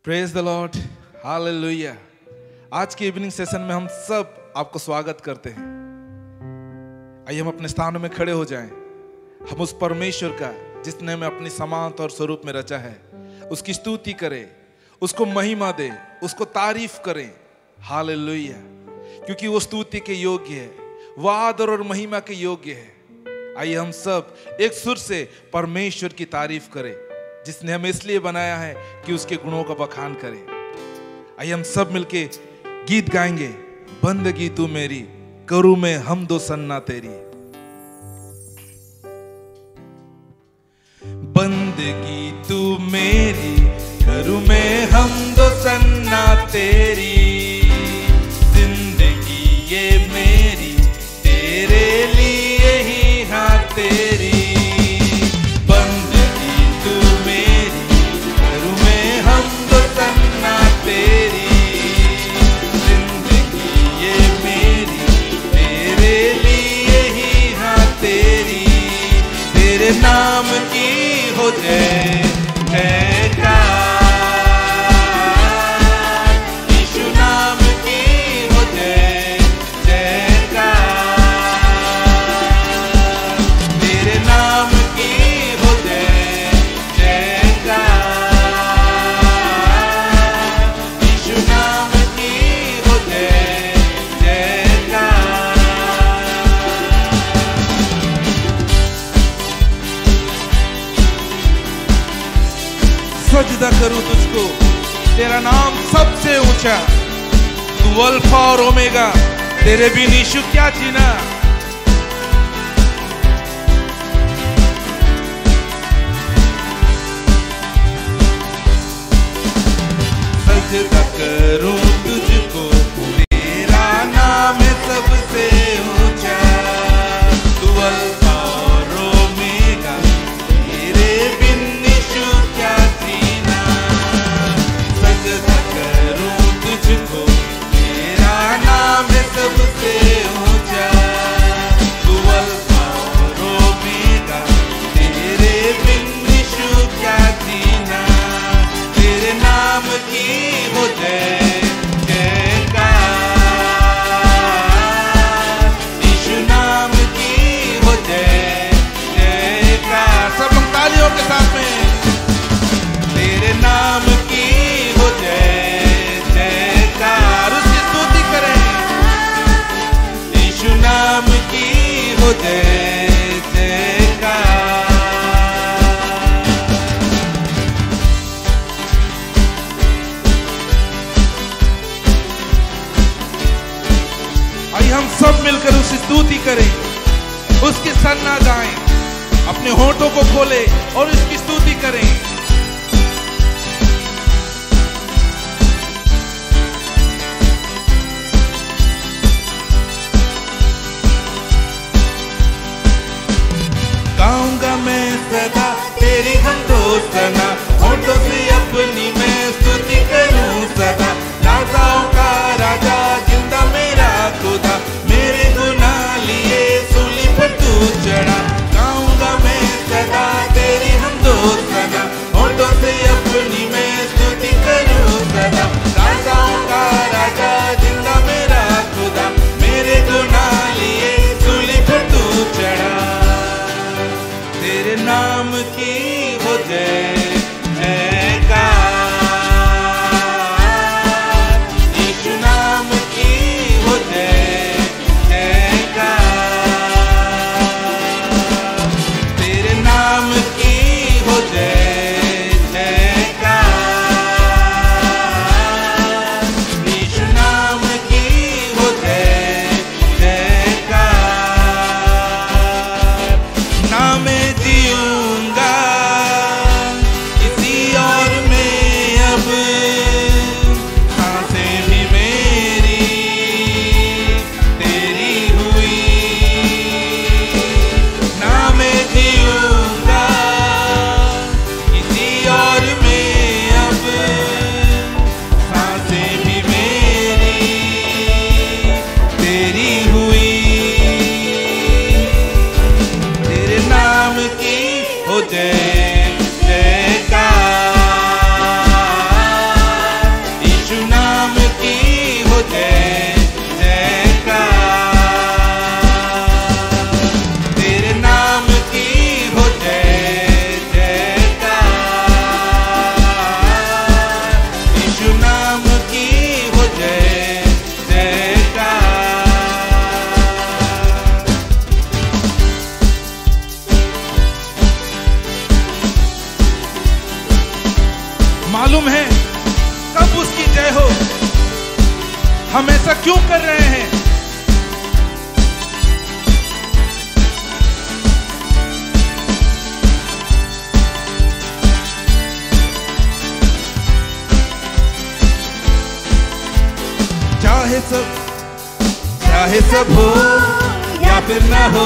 Praise the Lord, hallelujah. आज के evening session में हम सब आपको स्वागत करते हैं। आइए हम अपने स्थानों में खड़े हो जाएं। हम उस परमेश्वर का जिसने हमें अपनी समानता और स्वरूप में रचा है उसकी स्तुति करें, उसको महिमा दें, उसको तारीफ करें। हालेलुया, क्योंकि वो स्तुति के योग्य है, वो आदर और महिमा के योग्य है। आइए हम सब एक सुर से परमेश्वर की तारीफ करें जिसने हमें इसलिए बनाया है कि उसके गुणों का बखान करें। आइए हम सब मिलके गीत गाएंगे। बंदगी तू मेरी, करूं मैं हमदो सन्ना तेरी। बंदगी तू मेरी, करूं मैं हमदो सन्ना तेरी। जिंदगी ये मेरी तेरे लिए ही, हाँ तेरी। नाम की हो जय जयकार, यीशु नाम की हो जय जयकार। तेरे नाम की हो जय जयकार, यीशु नाम की हो जय जयकार। सजदा करूं तुझको, तेरा नाम सबसे ऊंचा। तू अल्फा और ओमेगा, तेरे बिन यीशु क्या जीना। सजदा करूं तुझको, तेरा नाम है सबसे ऊंचा। तू अल्फा और ओमेगा, तेरे बिन यीशु क्या जीना। सजदा करूं तुझको, तेरा नाम है सबसे ऊंचा। तू अल्फा और ओमेगा, तेरे बिन यीशु क्या जीना। तेरे नाम की हो जय जयकार, यीशु नाम की हो जय जयकार। सब लोग तालियों के साथ में। तेरे नाम की हो जय जयकार, उसकी स्तुति करें। यीशु नाम की हो जय जयकार। आइए हम सब मिलकर उसकी स्तुति करें, उसकी सराहना गाएं, अपने होठों को खोले और उसकी स्तुति करें। गाऊंगा मैं सदा तेरी हमदोसना, होठों से अपनी मैं स्तुति करूं सदा। राजाओं का राजा, जिंदा मेरा खुदा, मेरे गुनाह लिए सूली पर तू चढ़ा। गाऊंगा मैं सदा तेरी हमदोसना, मालूम है कब उसकी जय हो। हम ऐसा क्यों कर रहे हैं? चाहे सब हो या फिर ना हो,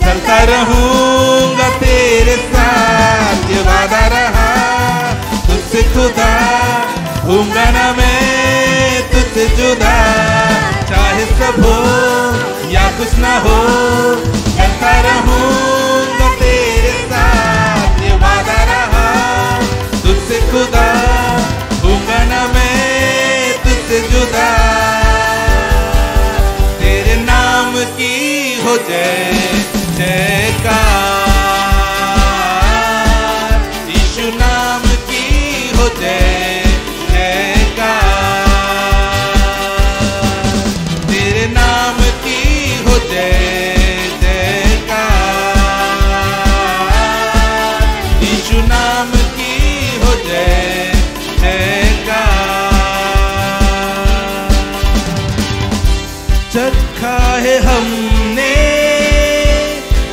चलता रहूंगा तेरे साथ, ये वादा रहा तुझसे खुदा, होऊंगा ना मैं तुझसे जुदा। चाहे सब हो या कुछ ना हो, चलता रहूंगा तेरे साथ, ये वादा रहा तुझसे खुदा, होऊंगा ना मैं तुझसे जुदा। तेरे नाम की हो जय जयकार, यीशु नाम की हो जय जयकार, तेरे नाम की हो जय जयकार, यीशु नाम की हो जय जयकार। चखा है हमने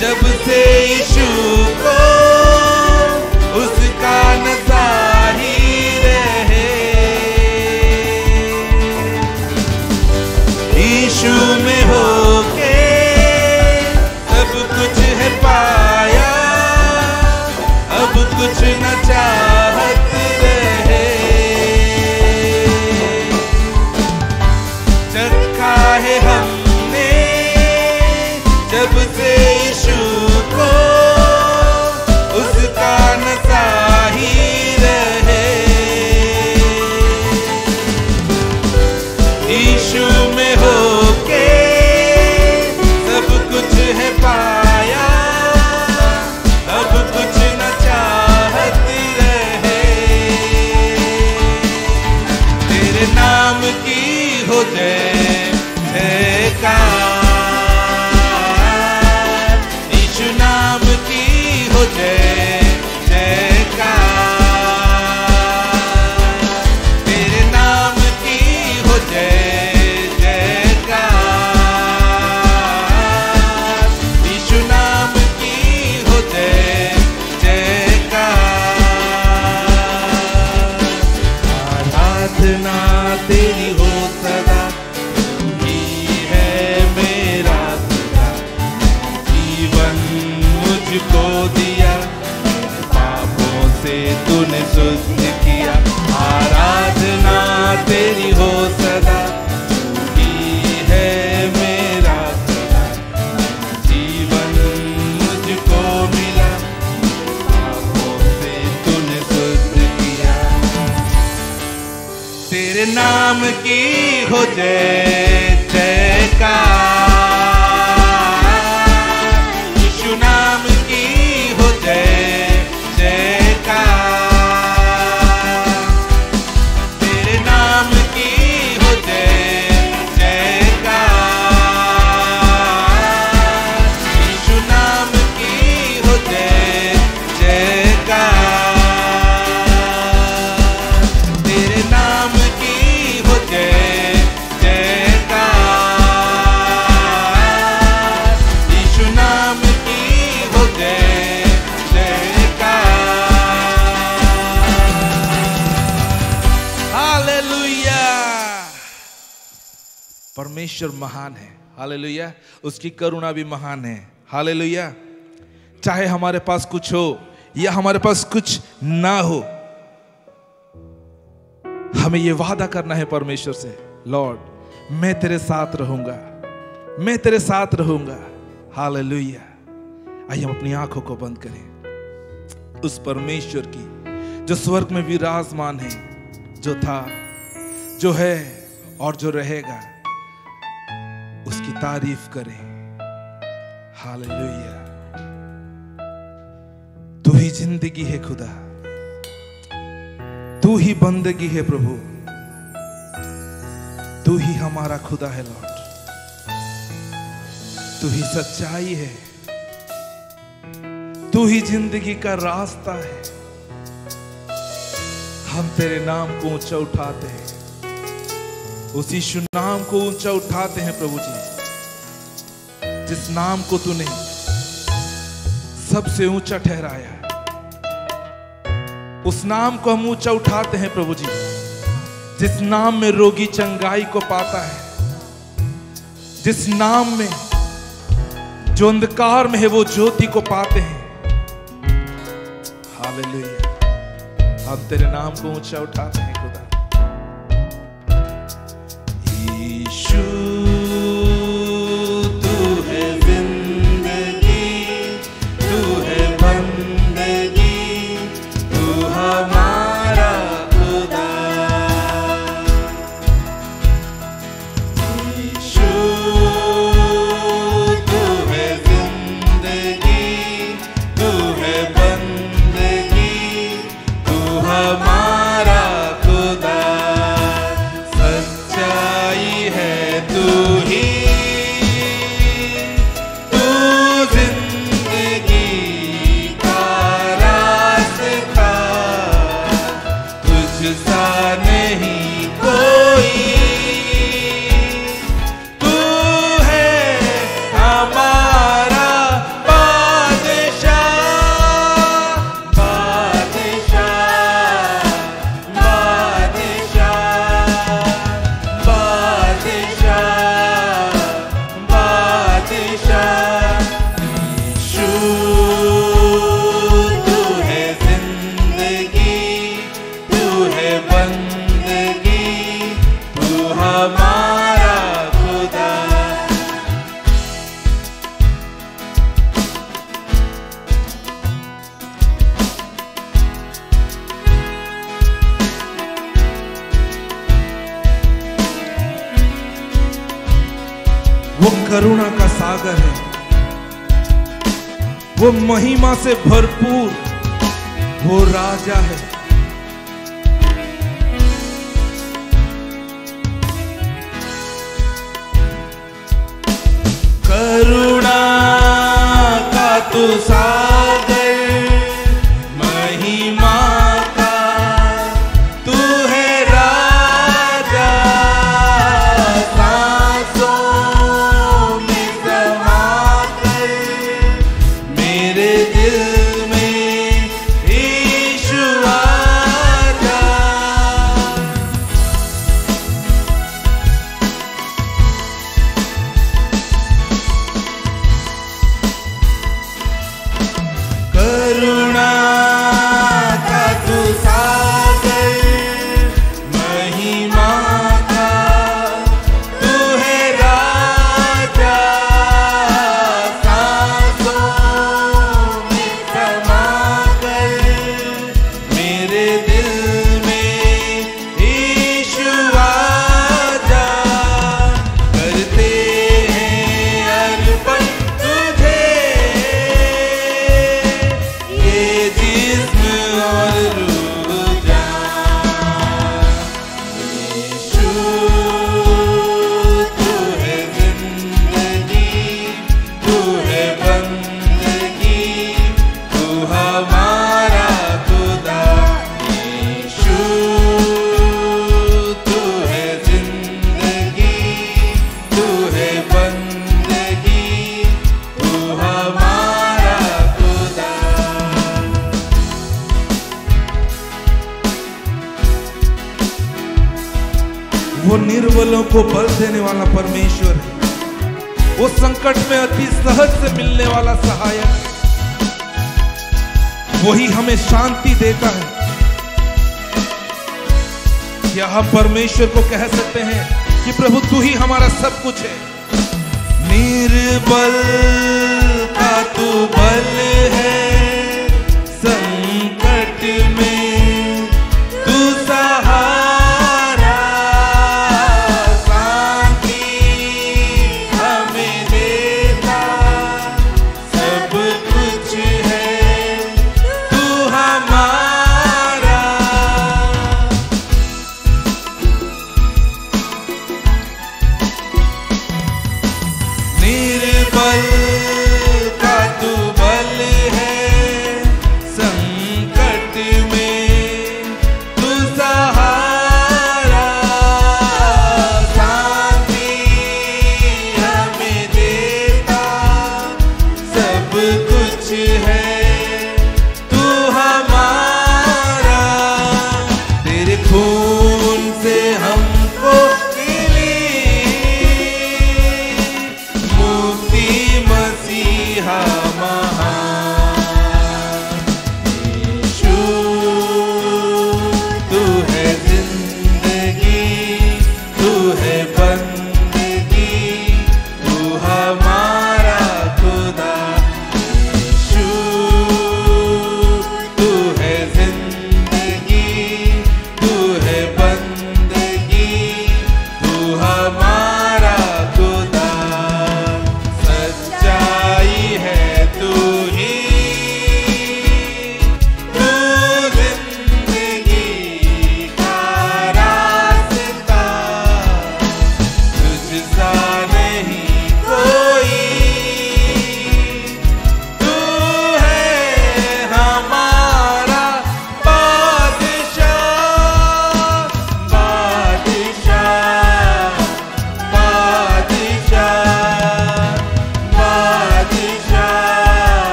जब से यीशु को, उसका नशा ही रहे, यीशु में होके सब कुछ है पाया, अब कुछ न चाहत रहे। चखा है हमने जब से यीशु को, उसका नशा ही रहे, यीशु में होके सब कुछ है पाया, अब कुछ न चाहत रहे। तेरे नाम की हो जय जयकार, यीशु नाम की हो जय जयकार, तेरे नाम की हो जय जयकार, यीशु नाम की हो जय जयकार। आराधना तेरी हो सदा, मुझको दिया पापों से तूने शुद्ध किया। आराधना तेरी हो सदा, तू ही है मेरा खुदा, जीवन मुझको मिला, पापों से तूने शुद्ध किया। तेरे नाम की हो जय जयकार, नाम की हो जय जयकार, तेरे नाम की हो जय जयकार, यीशु नाम की हो जय जयकार, तेरे नाम की हो जय जयकार, यीशु नाम हो जय जयकार। हालेलुया। परमेश्वर महान है, हालेलुया। उसकी करुणा भी महान है, हालेलुया। चाहे हमारे पास कुछ हो या हमारे पास कुछ ना हो, हमें यह वादा करना है परमेश्वर से, लॉर्ड मैं तेरे साथ रहूंगा, मैं तेरे साथ रहूंगा। हालेलुया। आइए हम अपनी आंखों को बंद करें, उस परमेश्वर की जो स्वर्ग में विराजमान है, जो था, जो है और जो रहेगा, उसकी तारीफ करें। हालेलुया। तू ही जिंदगी है खुदा, तू ही बंदगी है प्रभु, तू ही हमारा खुदा है लॉर्ड, तू ही सच्चाई है, तू ही जिंदगी का रास्ता है। हम तेरे नाम को ऊंचा उठाते हैं, उस यीशु नाम को ऊंचा उठाते हैं प्रभु जी, जिस नाम को तूने सबसे ऊंचा ठहराया। उस नाम को हम ऊंचा उठाते हैं प्रभु जी, जिस नाम में रोगी चंगाई को पाता है, जिस नाम में जो अंधकार में है वो ज्योति को पाते हैं। हालेलुया, हम तेरे नाम को ऊंचा उठाते हैं खुदा। यीशु तू है जिंदगी, तू है बंदगी, तू हमारा खुदा। यीशु तू है जिंदगी, तू है बंदगी, तू हमारा खुदा। सच्चाई है तू ही, तू जिंदगी का रास्ता, तुझसा नहीं कोई, तू है हमारा बादशाह, बादशाह, बादशाह, बादशाह, बादशाह। यीशु तू है जिंदगी, तू है बंदगी, तू हमारा खुदा। वो करुणा का सागर है, वो महिमा से भरपूर वो राजा है। करुणा का तू सागर, महिमा का तू है राजा, सांसों में समा कर मेरे दिल में यीशु आजा। करुणा का तू सागर, महिमा का तू है राजा, सांसों में समा कर मेरे दिल में यीशु आजा। करते हैं अर्पण तुझे ये जिस्म और रूह जान। यीशु तू है जिंदगी, तू है बंदगी, तू हमारा खुदा। यीशु तू है जिंदगी, तू है बंदगी, तू हमारा खुदा। वो निर्बलों को बल देने वाला परमेश्वर है, वो संकट में अति सहज से मिलने वाला सहायक, वही हमें शांति देता है। क्या हम परमेश्वर को कह सकते हैं कि प्रभु तू ही हमारा सब कुछ है? निर्बल का तू बल है, संकट में तू सहारा, शांति हमें देता, सब कुछ है तू हमारा। निर्बल का तू बल है,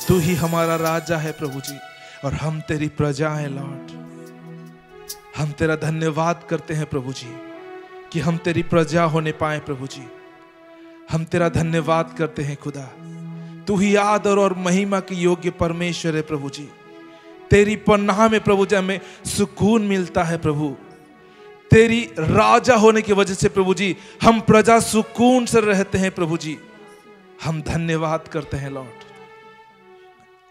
तू ही हमारा राजा है प्रभु जी, और हम तेरी प्रजा हैं लॉर्ड। हम तेरा धन्यवाद करते हैं प्रभु जी कि हम तेरी प्रजा होने पाए प्रभु जी। हम तेरा धन्यवाद करते हैं खुदा। तू ही आदर और महिमा की योग्य परमेश्वर है प्रभु जी। तेरी पनाह में प्रभु जी हमें सुकून मिलता है प्रभु। तेरी राजा होने की वजह से प्रभु जी हम प्रजा सुकून से रहते हैं प्रभु जी। हम धन्यवाद करते हैं लॉर्ड।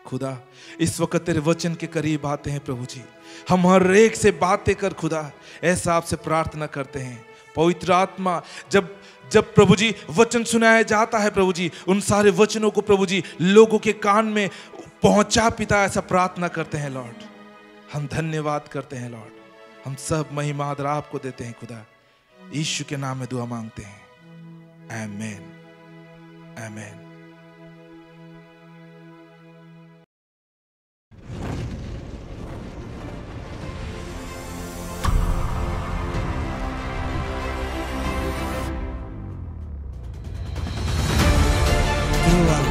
खुदा इस वक्त तेरे वचन के करीब आते हैं प्रभु जी। हम हर एक से बातें कर खुदा, ऐसा आपसे प्रार्थना करते हैं। पवित्र आत्मा जब प्रभु जी वचन सुनाया जाता है प्रभु जी, उन सारे वचनों को प्रभु जी लोगों के कान में पहुंचा पिता, ऐसा प्रार्थना करते हैं लॉर्ड। हम धन्यवाद करते हैं लॉर्ड। हम सब महिमा आदर आपको देते हैं खुदा। यीशु के नाम में दुआ मांगते हैं, आमीन आमीन। केवल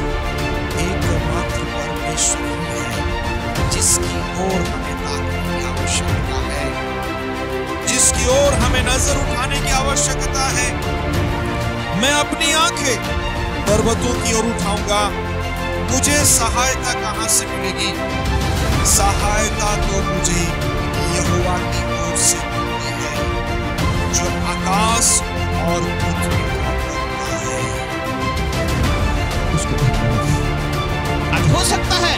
एकमात्र परमेश्वर ही है जिसकी ओर हमें ताकने की आवश्यकता है, जिसकी ओर हमें नजर उठाने की आवश्यकता है। मैं अपनी आंखें पर्वतों की ओर उठाऊंगा, मुझे सहायता कहां से मिलेगी? सहायता तो मुझे यहोवा की ओर से मिलती है, जो आकाश और पृथ्वी का करता है। आज हो सकता है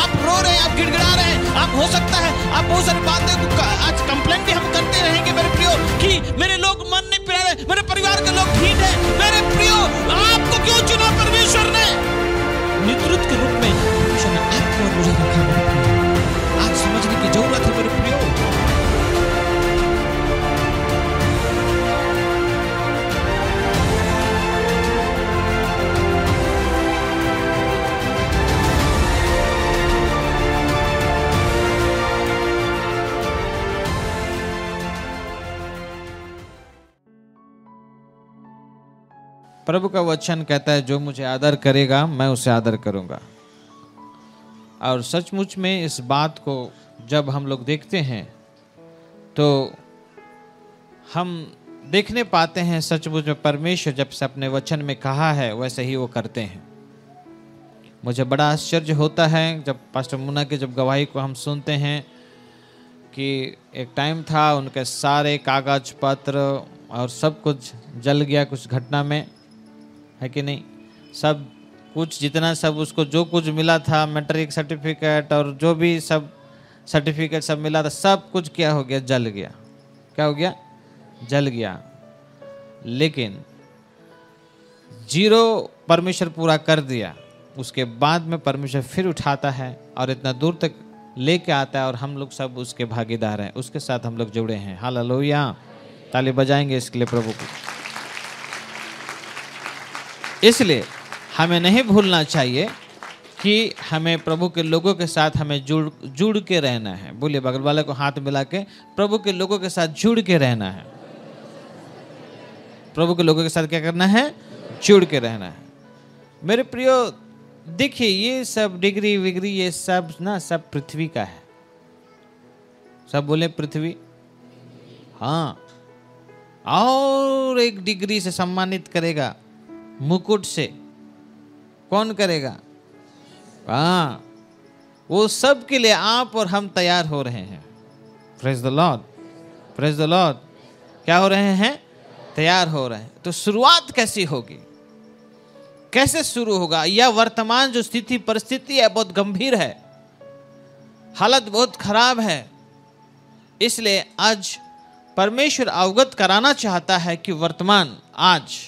आप रो रहे हैं, आप गिड़गिड़ा रहे हैं, आप हो सकता है आप बहुत सारी बातें आज कंप्लेंट भी हम करते रहेंगे मेरे प्रियो कि मेरे लोग मन नहीं पिला रहे, मेरे परिवार के लोग ठीक है। मेरे प्रियो, आपको क्यों चुना परमेश्वर ने? नेतृत्व के रूप में परमेश्वर ने आपको और मुझे रखा मेरे प्रियो। आज समझने की जरूरत है मेरे प्रियो। प्रभु का वचन कहता है, जो मुझे आदर करेगा मैं उसे आदर करूंगा। और सचमुच में इस बात को जब हम लोग देखते हैं तो हम देखने पाते हैं सचमुच में परमेश्वर जब से अपने वचन में कहा है वैसे ही वो करते हैं। मुझे बड़ा आश्चर्य होता है जब पास्टर मुन्ना की जब गवाही को हम सुनते हैं कि एक टाइम था उनके सारे कागज पत्र और सब कुछ जल गया कुछ घटना में, है कि नहीं? सब कुछ जितना सब उसको जो कुछ मिला था, मैट्रिक सर्टिफिकेट और जो भी सब सर्टिफिकेट सब मिला था, सब कुछ क्या हो गया? जल गया। क्या हो गया? जल गया। लेकिन 0 परमेश्वर पूरा कर दिया। उसके बाद में परमेश्वर फिर उठाता है और इतना दूर तक लेके आता है और हम लोग सब उसके भागीदार हैं, उसके साथ हम लोग जुड़े हैं। हालेलुया। ताली बजाएंगे इसके लिए प्रभु को। इसलिए हमें नहीं भूलना चाहिए कि हमें प्रभु के लोगों के साथ हमें जुड़ के रहना है। बोलिए बगल वाले को हाथ मिला के, प्रभु के लोगों के साथ जुड़ के रहना है। प्रभु के लोगों के साथ क्या करना है? जुड़ के रहना है। मेरे प्रियो देखिए, ये सब डिग्री विग्री ये सब ना सब पृथ्वी का है। सब बोले पृथ्वी। हाँ, और एक डिग्री से सम्मानित करेगा, मुकुट से। कौन करेगा? हाँ, वो सब के लिए आप और हम तैयार हो रहे हैं। Praise the Lord, praise the Lord. क्या हो रहे हैं? तैयार हो रहे हैं। तो शुरुआत कैसी होगी? कैसे शुरू होगा? यह वर्तमान जो स्थिति परिस्थिति है बहुत गंभीर है, हालत बहुत खराब है। इसलिए आज परमेश्वर अवगत कराना चाहता है कि वर्तमान आज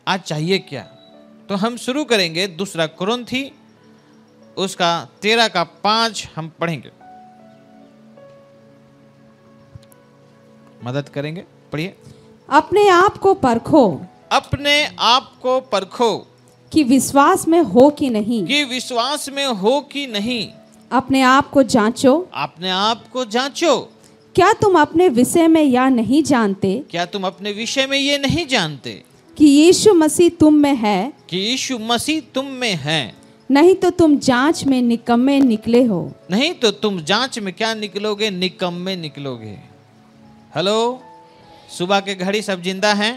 चाहिए क्या। तो हम शुरू करेंगे 2 कुरिन्थी उसका 13:5 हम पढ़ेंगे। मदद करेंगे, पढ़िए। अपने आप को परखो, अपने आप को परखो। कि विश्वास में हो कि नहीं। कि विश्वास में हो कि नहीं। अपने आप को जांचो। अपने आप को जांचो। क्या तुम अपने विषय में यह नहीं जानते क्या तुम अपने विषय में ये नहीं जानते कि यीशु मसीह तुम में है, कि यीशु मसीह तुम में है। नहीं तो तुम जांच में निकम्मे निकले हो। नहीं तो तुम जांच में क्या निकलोगे? निकम्मे निकलोगे। हेलो, सुबह के घड़ी सब जिंदा हैं?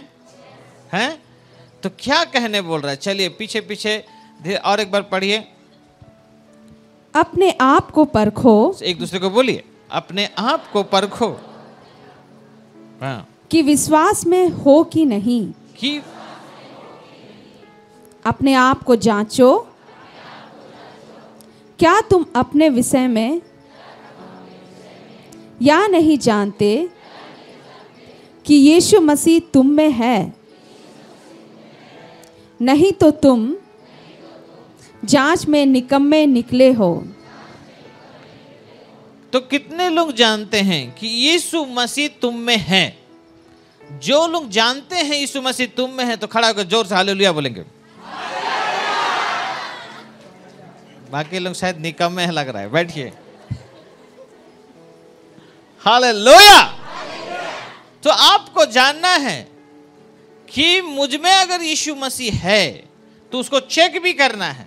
तो क्या कहने बोल रहा है? चलिए पीछे पीछे और एक बार पढ़िए। अपने आप को परखो। एक दूसरे को बोलिए, अपने आप को परखो। हाँ। कि विश्वास में हो कि नहीं। कि अपने आप को जांचो। क्या तुम अपने विषय में या नहीं जानते कि यीशु मसीह तुम में है, नहीं तो तुम जांच में निकम्मे निकले हो। तो कितने लोग जानते हैं कि यीशु मसीह तुम में है? जो लोग जानते हैं यीशु मसीह तुम में है तो खड़ा होकर जोर से हालेलुया बोलेंगे। बाकी लोग शायद निकम्मे लग रहा है, बैठिए। हालेलुया। तो आपको जानना है कि मुझ में अगर यीशु मसीह है तो उसको चेक भी करना है।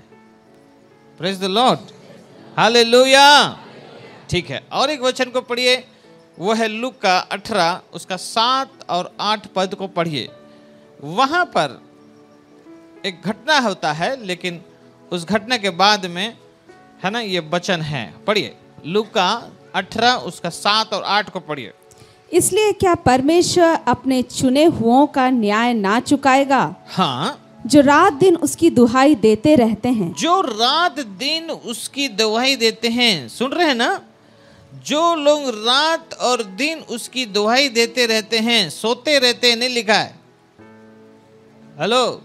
Praise the Lord. हालेलुया। ठीक है, और एक वचन को पढ़िए, वो है लूका 18 उसका 7 और 8 पद को पढ़िए। वहां पर एक घटना होता है, लेकिन उस घटना के बाद में है ना ये वचन है। पढ़िए लूका 18 उसका 7 और 8 को पढ़िए। इसलिए क्या परमेश्वर अपने चुने हुओं का न्याय ना चुकाएगा? हाँ, जो रात दिन उसकी दुहाई देते रहते हैं। जो रात दिन उसकी दुहाई देते हैं। सुन रहे हैं ना? जो लोग रात और दिन उसकी दुहाई देते रहते हैं, सोते रहते हैं, नहीं लिखा है। हेलो,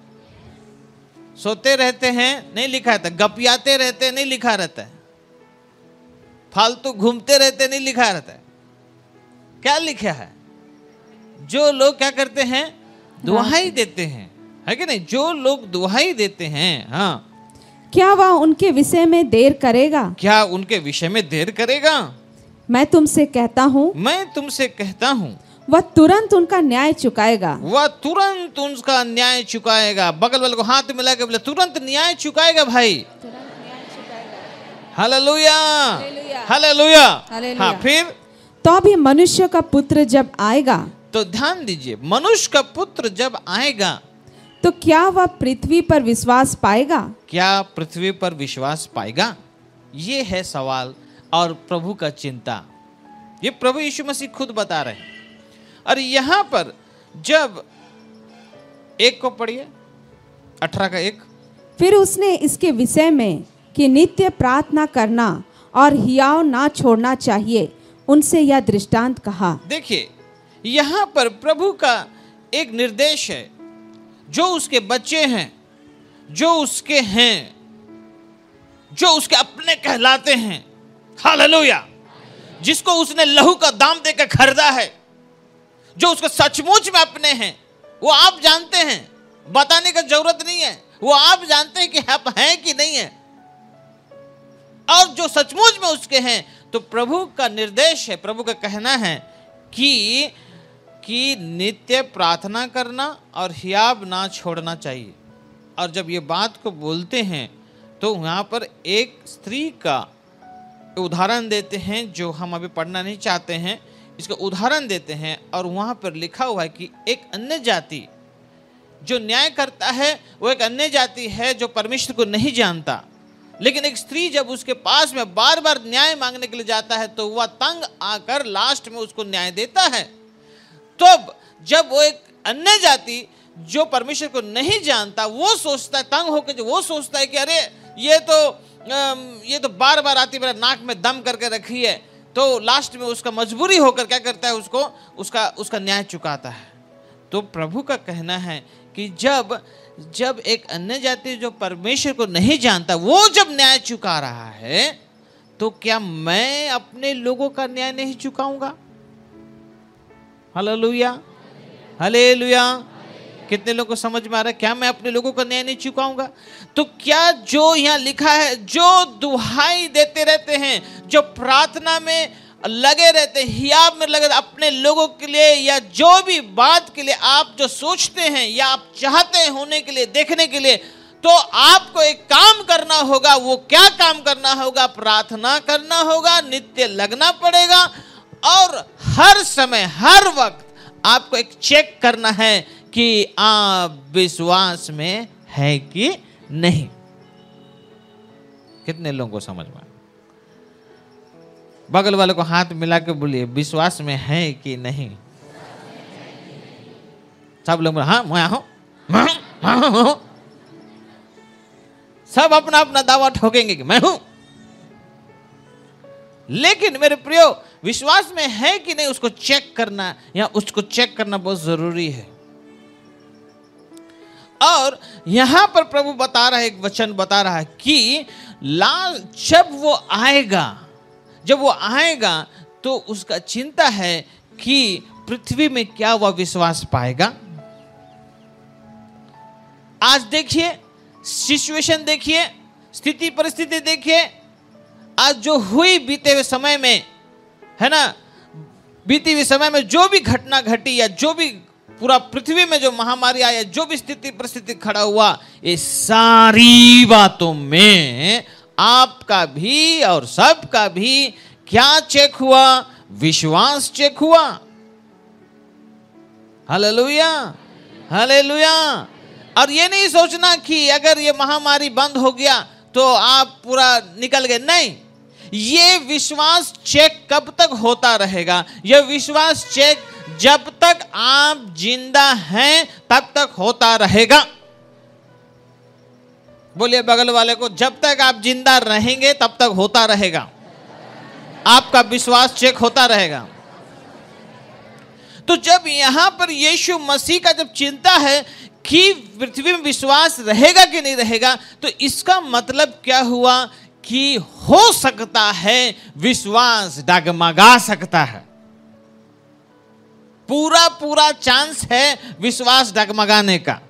सोते रहते हैं नहीं लिखा रहता, गपियाते रहते हैं नहीं लिखा रहता है, फालतू घूमते रहते नहीं लिखा रहता है। क्या लिखा है? जो लोग क्या करते हैं? दुहाई देते हैं, है कि नहीं? जो लोग दुहाई देते हैं, हाँ, क्या वह उनके विषय में देर करेगा? क्या उनके विषय में देर करेगा? मैं तुमसे कहता हूँ, मैं तुमसे कहता हूँ, वह तुरंत उनका न्याय चुकाएगा। वह तुरंत उनका न्याय चुकाएगा। बगल वाले को हाथ मिला के बोले, तुरंत न्याय चुकाएगा भाई। Hallelujah, hallelujah. हाँ, फिर तो भी मनुष्य का पुत्र जब आएगा, तो ध्यान दीजिए, मनुष्य का पुत्र जब आएगा तो क्या वह पृथ्वी पर विश्वास पाएगा? क्या पृथ्वी पर विश्वास पाएगा? ये है सवाल और प्रभु का चिंता। ये प्रभु यीशु मसीह खुद बता रहे हैं। और यहां पर जब 1 को पढ़िए, 18 का 1। फिर उसने इसके विषय में कि नित्य प्रार्थना करना और हियाव ना छोड़ना चाहिए, उनसे यह दृष्टांत कहा। देखिए, यहां पर प्रभु का एक निर्देश है। जो उसके बच्चे हैं, जो उसके हैं, जो उसके अपने कहलाते हैं, हालेलुया, जिसको उसने लहू का दाम देकर खरीदा है, जो उसको सचमुच में अपने हैं, वो आप जानते हैं, बताने का जरूरत नहीं है। वो आप जानते हैं कि आप हैं कि नहीं है। और जो सचमुच में उसके हैं, तो प्रभु का निर्देश है, प्रभु का कहना है कि नित्य प्रार्थना करना और हियाव ना छोड़ना चाहिए। और जब ये बात को बोलते हैं तो यहाँ पर एक स्त्री का उदाहरण देते हैं, जो हम अभी पढ़ना नहीं चाहते हैं, इसका उदाहरण देते हैं। और वहाँ पर लिखा हुआ है कि एक अन्य जाति जो न्याय करता है, वो एक अन्य जाति है जो परमेश्वर को नहीं जानता। लेकिन एक स्त्री जब उसके पास में बार बार न्याय मांगने के लिए जाता है, तो वह तंग आकर लास्ट में उसको न्याय देता है। तब जब वो एक अन्य जाति जो परमेश्वर को नहीं जानता, वो सोचता है, तंग होकर वो सोचता है कि अरे ये तो बार बार आती मेरा नाक में दम करके रखी है, तो लास्ट में उसका मजबूरी होकर क्या करता है, उसका न्याय चुकाता है। तो प्रभु का कहना है कि जब एक अन्य जाति जो परमेश्वर को नहीं जानता, वो जब न्याय चुका रहा है, तो क्या मैं अपने लोगों का न्याय नहीं चुकाऊंगा? Hallelujah, hallelujah. कितने लोगों को समझ में आ रहा है? क्या मैं अपने लोगों को न्याय नहीं चुकाऊंगा? तो क्या जो यहाँ लिखा है, जो दुहाई देते रहते हैं, जो प्रार्थना में लगे रहते हैं, हियाब में लगे अपने लोगों के लिए, या जो भी बात के लिए आप जो सोचते हैं या आप चाहते हैं होने के लिए, देखने के लिए, तो आपको एक काम करना होगा। वो क्या काम करना होगा? प्रार्थना करना होगा, नित्य लगना पड़ेगा, और हर समय हर वक्त आपको एक चेक करना है कि आप विश्वास में है कि नहीं। कितने लोगों को समझ में? बगल वाले को हाथ मिला के बोलिए, विश्वास में है कि नहीं? सब लोग हाँ मैं हूं, सब अपना अपना दावा ठोकेंगे कि मैं हूं। लेकिन मेरे प्रियो, विश्वास में है कि नहीं उसको चेक करना, या उसको चेक करना बहुत जरूरी है। और यहां पर प्रभु बता रहा है, एक वचन बता रहा है कि जब वो आएगा तो उसका चिंता है कि पृथ्वी में क्या वह विश्वास पाएगा। आज देखिए, सिचुएशन देखिए, स्थिति परिस्थिति देखिए, आज जो हुई बीते हुए समय में, है ना, बीते हुए समय में जो भी घटना घटी, या जो भी पूरा पृथ्वी में जो महामारी आया, जो भी स्थिति परिस्थिति खड़ा हुआ, ये सारी बातों में आपका भी और सबका भी क्या चेक हुआ? विश्वास चेक हुआ। Hallelujah, hallelujah. और ये नहीं सोचना कि अगर ये महामारी बंद हो गया तो आप पूरा निकल गए, नहीं। ये विश्वास चेक कब तक होता रहेगा? ये विश्वास चेक जब तक आप जिंदा हैं तब तक होता रहेगा। बोलिए बगल वाले को, जब तक आप जिंदा रहेंगे तब तक होता रहेगा, आपका विश्वास चेक होता रहेगा। तो जब यहां पर यीशु मसीह का जब चिंता है कि पृथ्वी में विश्वास रहेगा कि नहीं रहेगा, तो इसका मतलब क्या हुआ कि हो सकता है विश्वास डगमगा सकता है। पूरा चांस है विश्वास डगमगाने का।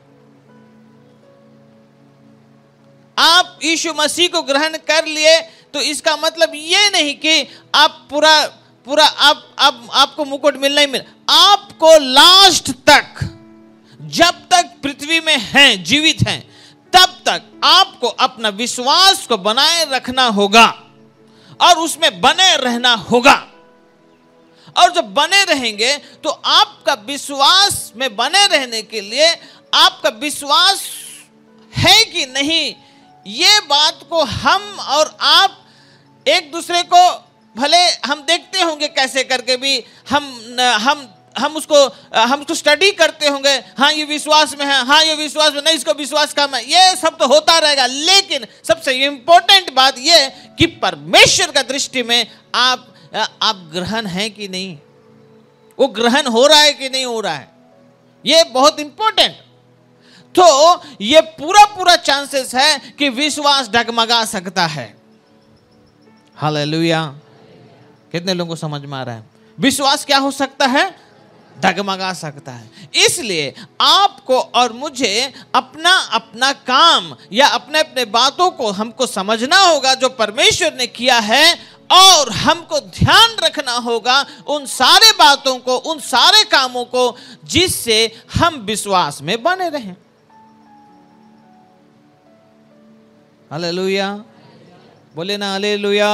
आप यीशु मसीह को ग्रहण कर लिए तो इसका मतलब ये नहीं कि आप पूरा आपको मुकुट मिलना ही मिल। आपको लास्ट तक, जब तक पृथ्वी में हैं, जीवित हैं, तब तक आपको अपना विश्वास को बनाए रखना होगा और उसमें बने रहना होगा। और जब बने रहेंगे तो आपका विश्वास में बने रहने के लिए आपका विश्वास है कि नहीं, ये बात को हम और आप एक दूसरे को, भले हम देखते होंगे कैसे करके भी, हम उसको स्टडी करते होंगे, हाँ ये विश्वास में है, हाँ ये विश्वास में नहीं, इसको विश्वास कम है, ये सब तो होता रहेगा। लेकिन सबसे इंपॉर्टेंट बात ये कि परमेश्वर का दृष्टि में आप ग्रहण है कि नहीं, वो ग्रहण हो रहा है कि नहीं हो रहा है, ये बहुत इंपॉर्टेंट। तो ये पूरा चांसेस है कि विश्वास डगमगा सकता है। हालेलुया। कितने लोगों को समझ में आ रहा है? विश्वास क्या हो सकता है? डगमगा सकता है। इसलिए आपको और मुझे अपना अपना काम या अपने अपने बातों को हमको समझना होगा जो परमेश्वर ने किया है, और हमको ध्यान रखना होगा उन सारे बातों को, उन सारे कामों को, जिससे हम विश्वास में बने रहें। हालेलुया। बोले ना हालेलुया,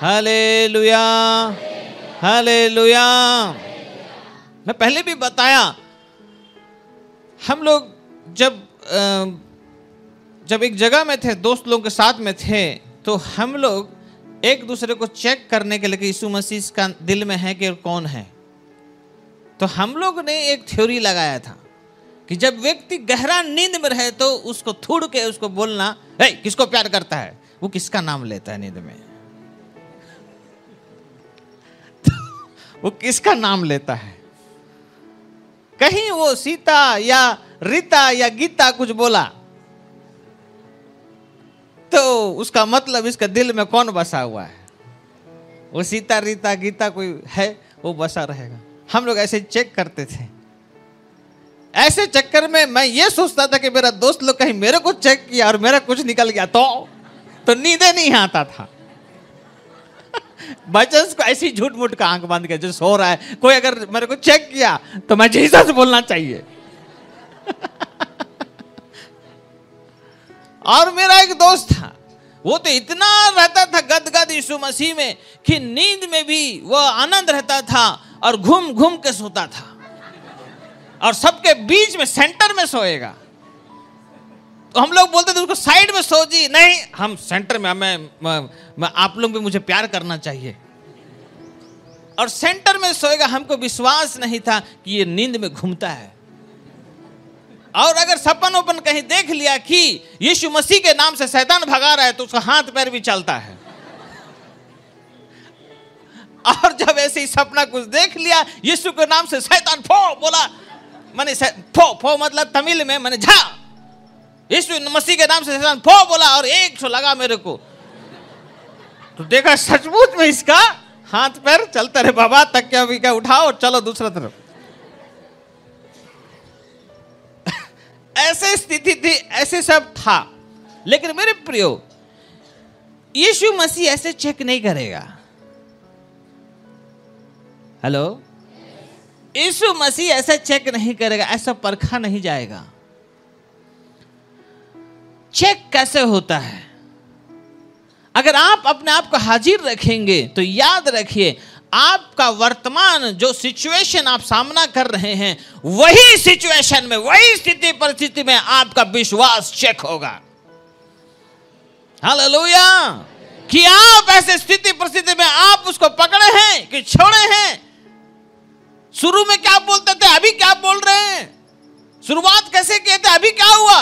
हालेलुया, हालेलुया। मैं पहले भी बताया, हम लोग जब एक जगह में थे, दोस्त लोगों के साथ में थे, तो हम लोग एक दूसरे को चेक करने के लिए कि यीशु मसीह का दिल में है कि कौन है, तो हम लोग ने एक थ्योरी लगाया था कि जब व्यक्ति गहरा नींद में रहे तो उसको थूड़ के उसको बोलना, किसको प्यार करता है, वो किसका नाम लेता है नींद में, वो किसका नाम लेता है। कहीं वो सीता या रीता या गीता कुछ बोला तो उसका मतलब इसका दिल में कौन बसा हुआ है, वो सीता रीता गीता कोई है, वो बसा रहेगा। हम लोग ऐसे चेक करते थे। ऐसे चक्कर में मैं ये सोचता था कि मेरा दोस्त लोग कहीं मेरे को चेक किया और मेरा कुछ निकल गया तो नींदे नहीं आता था। बचस को ऐसी झूठ मूठ का आंख बंद के जो सो रहा है, कोई अगर मेरे को चेक किया तो मैं जीसस बोलना चाहिए। और मेरा एक दोस्त था, वो तो इतना रहता था गदगद यीशु मसीह में कि नींद में भी वो आनंद रहता था और घूम घूम के सोता था और सबके बीच में सेंटर में सोएगा। तो हम लोग बोलते थे उसको साइड में सो जी, नहीं हम सेंटर में, मैं आप लोग भी मुझे प्यार करना चाहिए। और सेंटर में सोएगा। हमको विश्वास नहीं था कि ये नींद में घूमता है। और अगर सपन ओपन कहीं देख लिया कि यीशु मसीह के नाम से शैतान भगा रहा है तो उसका हाथ पैर भी चलता है। और जब ऐसे ही सपना कुछ देख लिया, यीशु के नाम से शैतान फो बोला, मैंने फो मतलब तमिल में मैंने झा, यीशु मसीह के नाम से शैतान फो बोला और 100 लगा मेरे को। तो देखा सचमुच में इसका हाथ पैर चलता रहे। बाबा तकिया बिका उठाओ और चलो दूसरा तरफ। ऐसे स्थिति थी, ऐसे सब था। लेकिन मेरे प्रियो, यीशु मसीह ऐसे चेक नहीं करेगा। हेलो, यीशु मसीह ऐसे चेक नहीं करेगा, ऐसा परखा नहीं जाएगा। चेक कैसे होता है? अगर आप अपने आप को हाजिर रखेंगे तो याद रखिए, आपका वर्तमान जो सिचुएशन आप सामना कर रहे हैं, वही सिचुएशन में, वही स्थिति परिस्थिति में आपका विश्वास चेक होगा। हालेलुया! कि आप ऐसे स्थिति परिस्थिति में आप उसको पकड़े हैं कि छोड़े हैं। शुरू में क्या बोलते थे, अभी क्या बोल रहे हैं? शुरुआत कैसे किए थे, अभी क्या हुआ?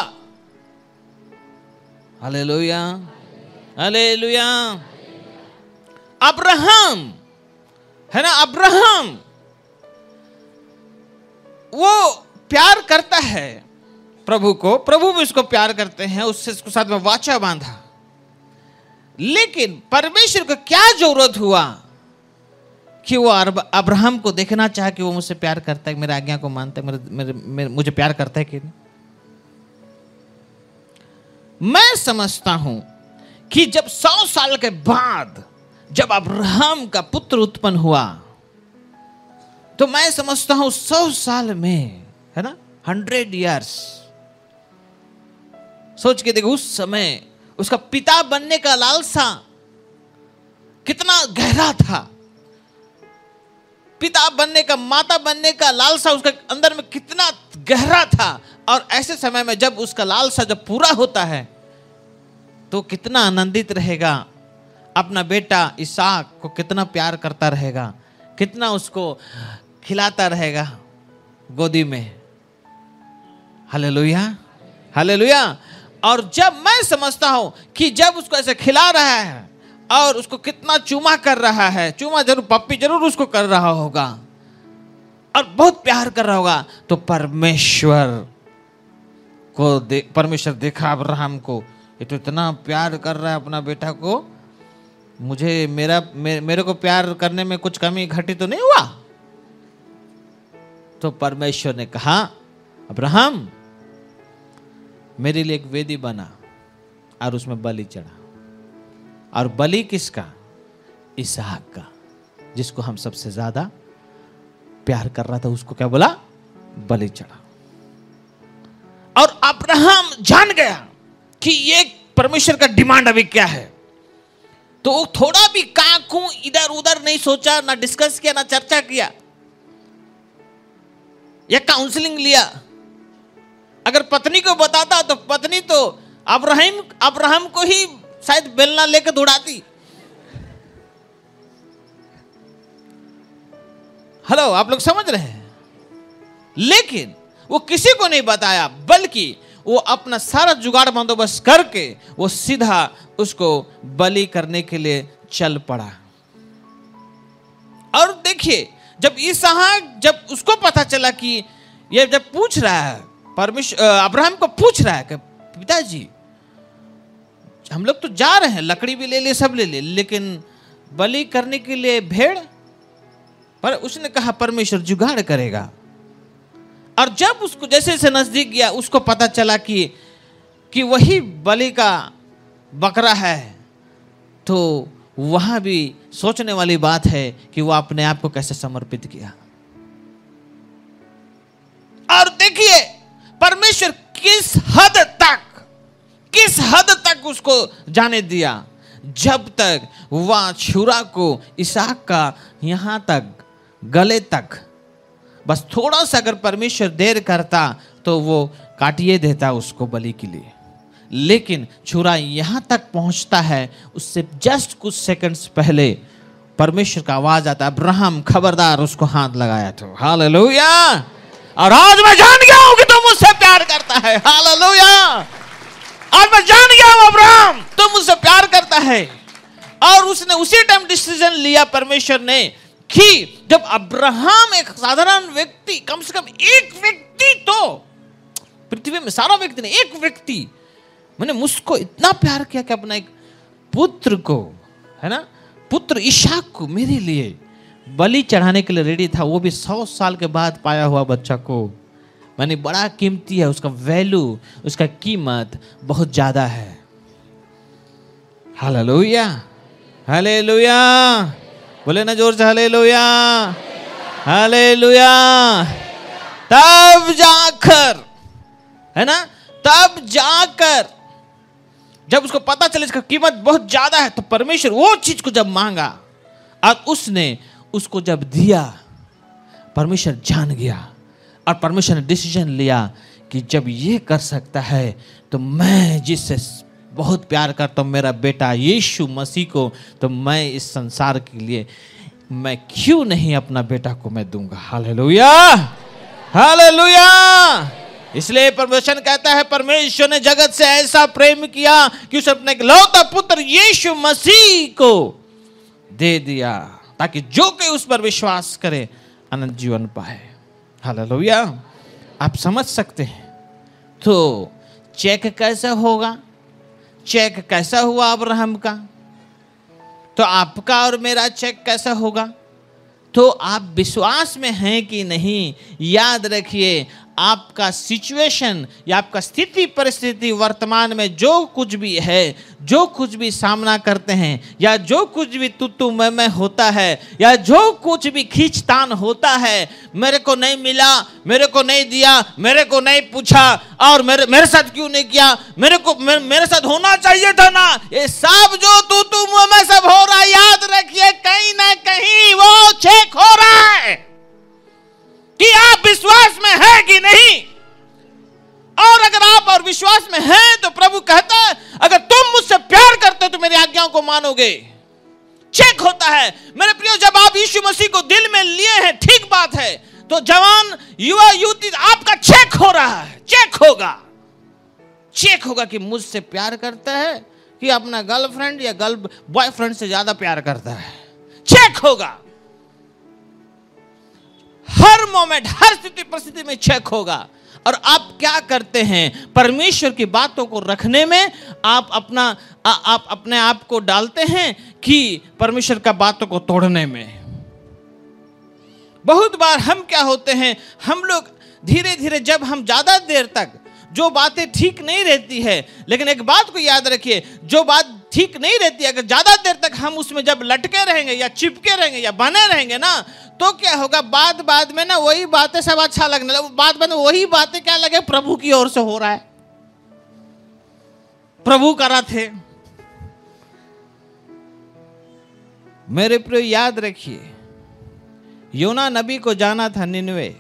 Hallelujah, hallelujah. अब्राहम है ना, अब्राहम वो प्यार करता है प्रभु को, प्रभु भी उसको प्यार करते हैं, उससे उसके साथ में वाचा बांधा। लेकिन परमेश्वर को क्या जरूरत हुआ कि वो अब्राहम को देखना चाहे कि वो मुझसे प्यार करता है, मेरे आज्ञा को मानता है, मुझे प्यार करता है कि नहीं? मैं समझता हूं कि जब 100 साल के बाद जब अब्राहम का पुत्र उत्पन्न हुआ, तो मैं समझता हूं 100 साल में, है ना, 100 years, सोच के देखो उस समय उसका पिता बनने का लालसा कितना गहरा था। पिता बनने का, माता बनने का लालसा उसके अंदर में कितना गहरा था। और ऐसे समय में जब उसका लालसा जब पूरा होता है तो कितना आनंदित रहेगा, अपना बेटा इसहाक को कितना प्यार करता रहेगा, कितना उसको खिलाता रहेगा गोदी में। Hallelujah, hallelujah. और जब मैं समझता हूं कि जब उसको ऐसे खिला रहा है और उसको कितना चूमा कर रहा है, चूमा जरूर, पप्पी जरूर उसको कर रहा होगा और बहुत प्यार कर रहा होगा, तो परमेश्वर देखा अब्राहम को, ये तो इतना प्यार कर रहा है अपना बेटा को, मुझे मेरे को प्यार करने में कुछ कमी घटी तो नहीं हुआ? तो परमेश्वर ने कहा, अब्राहम मेरे लिए एक वेदी बना और उसमें बलि चढ़ा। और बलि किसका? इसहाक का, जिसको हम सबसे ज्यादा प्यार कर रहा था, उसको क्या बोला? बलि चढ़ा। और अब्राहम जान गया कि ये परमेश्वर का डिमांड अभी क्या है। तो वो थोड़ा भी काकू इधर उधर नहीं सोचा, ना डिस्कस किया, ना चर्चा किया या काउंसलिंग लिया। अगर पत्नी को बताता तो पत्नी तो अब्राहम को ही शायद बेलना लेकर दौड़ाती। हेलो, आप लोग समझ रहे हैं? लेकिन वो किसी को नहीं बताया, बल्कि वो अपना सारा जुगाड़ बंदोबस्त करके वो सीधा उसको बलि करने के लिए चल पड़ा। और देखिए, जब इसहाक, जब उसको पता चला कि ये जब पूछ रहा है, परमेश्वर अब्राहम को पूछ रहा है कि पिताजी हम लोग तो जा रहे हैं, लकड़ी भी ले लिए, सब ले लिए, लेकिन बलि करने के लिए भेड़, पर उसने कहा परमेश्वर जुगाड़ करेगा। और जब उसको जैसे जैसे नजदीक गया उसको पता चला कि वही बलि का बकरा है, तो वहां भी सोचने वाली बात है कि वो अपने आप को कैसे समर्पित किया। और देखिए परमेश्वर किस हद तक उसको जाने दिया, जब तक वह छुरा को इसहाक का यहां तक गले तक, बस थोड़ा सा अगर परमेश्वर देर करता तो वो काटिए देता उसको बलि के लिए, लेकिन छुरा यहां तक पहुंचता है, उससे जस्ट कुछ सेकंड्स पहले परमेश्वर का आवाज आता है, अब्राहम खबरदार, उसको हाथ लगाया तो। हालेलुया। और आज मैं जान गया हूं कि तुम मुझसे प्यार करता है। हालेलुया। आज मैं जान गया हूं अब्राहम तुम मुझसे प्यार करता है। और उसने उसी टाइम डिसीजन लिया परमेश्वर ने कि जब अब्राहम एक साधारण व्यक्ति, कम से कम एक व्यक्ति, तो पृथ्वी में सारा व्यक्ति नहीं, एक व्यक्ति मैंने मुझको इतना प्यार किया कि अपना एक पुत्र को, है ना, पुत्र इसहाक को मेरे लिए बलि चढ़ाने के लिए रेडी था, वो भी 100 साल के बाद पाया हुआ बच्चा को। मैंने बड़ा कीमती है, उसका वैल्यू, उसका कीमत बहुत ज्यादा है। हालेलुया, हालेलुया, बोले ना जोर से हालेलुया, हालेलुया। तब जाकर, है ना, तब जाकर जब उसको पता चले इसका कीमत बहुत ज्यादा है, तो परमेश्वर वो चीज को जब मांगा और उसने उसको जब दिया, परमेश्वर जान गया और परमेश्वर ने डिसीजन लिया कि जब ये कर सकता है तो मैं जिससे बहुत प्यार करता हूं, मेरा बेटा यीशु मसीह को, तो मैं इस संसार के लिए मैं क्यों नहीं अपना बेटा को मैं दूंगा। Hallelujah, hallelujah. इसलिए परमेश्वर कहता है परमेश्वर ने जगत से ऐसा प्रेम किया कि उसने अपने इकलौता पुत्र यीशु मसीह को दे दिया, ताकि जो कोई उस पर विश्वास करे अनंत जीवन पाए। हालेलुया। आप समझ सकते हैं। तो चेक कैसा होगा, चेक कैसा हुआ अब्राहम का, तो आपका और मेरा चेक कैसा होगा। तो आप विश्वास में हैं कि नहीं, याद रखिए आपका सिचुएशन या आपका स्थिति परिस्थिति वर्तमान में जो कुछ भी है, जो कुछ भी सामना करते हैं, या जो कुछ भी तुतु मैं होता है, या जो कुछ भी खींचतान होता है, मेरे को नहीं मिला, मेरे को नहीं दिया, मेरे को नहीं पूछा, और मेरे साथ क्यों नहीं किया, मेरे साथ होना चाहिए था ना, ये सब जो तुतु में सब हो रहा है, याद रखिए कहीं ना कहीं वो चेक हो रहा है कि आप विश्वास में है कि नहीं। और अगर आप और विश्वास में हैं तो प्रभु कहता है अगर तुम मुझसे प्यार करते हो तो मेरी आज्ञाओं को मानोगे। चेक होता है मेरे प्रियो, जब आप यीशु मसीह को दिल में लिए हैं, ठीक बात है, तो जवान युवा युवती आपका चेक हो रहा है, चेक होगा कि मुझसे प्यार करता है कि अपना गर्लफ्रेंड या बॉयफ्रेंड से ज्यादा प्यार करता है। चेक होगा हर मोमेंट, हर स्थिति परिस्थिति में चेक होगा। और आप क्या करते हैं, परमेश्वर की बातों को रखने में आप अपने आप को डालते हैं कि परमेश्वर का बातों को तोड़ने में। बहुत बार हम क्या होते हैं, हम लोग धीरे धीरे जब हम ज्यादा देर तक जो बातें ठीक नहीं रहती है, लेकिन एक बात को याद रखिए, जो बात ठीक नहीं रहती है अगर ज्यादा देर तक हम उसमें जब लटके रहेंगे या चिपके रहेंगे या बने रहेंगे ना, तो क्या होगा, बाद में ना वही बातें सब अच्छा लगने लगे, बाद में वही बातें क्या लगे, प्रभु की ओर से हो रहा है, प्रभु करा थे। मेरे प्रिय याद रखिए, योना नबी को जाना था निनवे,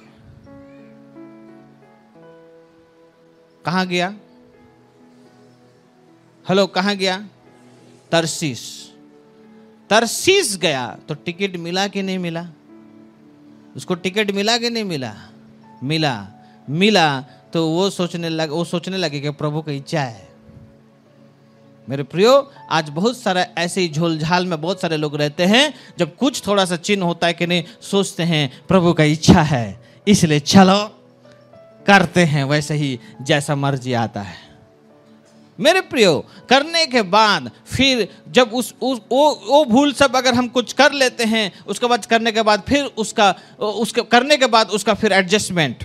कहां गया, हेलो कहां गया, तरसीस गया, तो टिकट मिला कि नहीं मिला, उसको टिकट मिला कि नहीं मिला, मिला। तो वो सोचने लगे कि प्रभु की इच्छा है। मेरे प्रियो, आज बहुत सारा ऐसे ही झोलझाल में बहुत सारे लोग रहते हैं, जब कुछ थोड़ा सा चिन्ह होता है कि नहीं, सोचते हैं प्रभु का इच्छा है इसलिए चलो करते हैं वैसे ही जैसा मर्जी आता है। मेरे प्रियो, करने के बाद फिर जब वो भूल सब अगर हम कुछ कर लेते हैं, उसके बाद करने के बाद फिर उसका करने के बाद उसका फिर एडजस्टमेंट,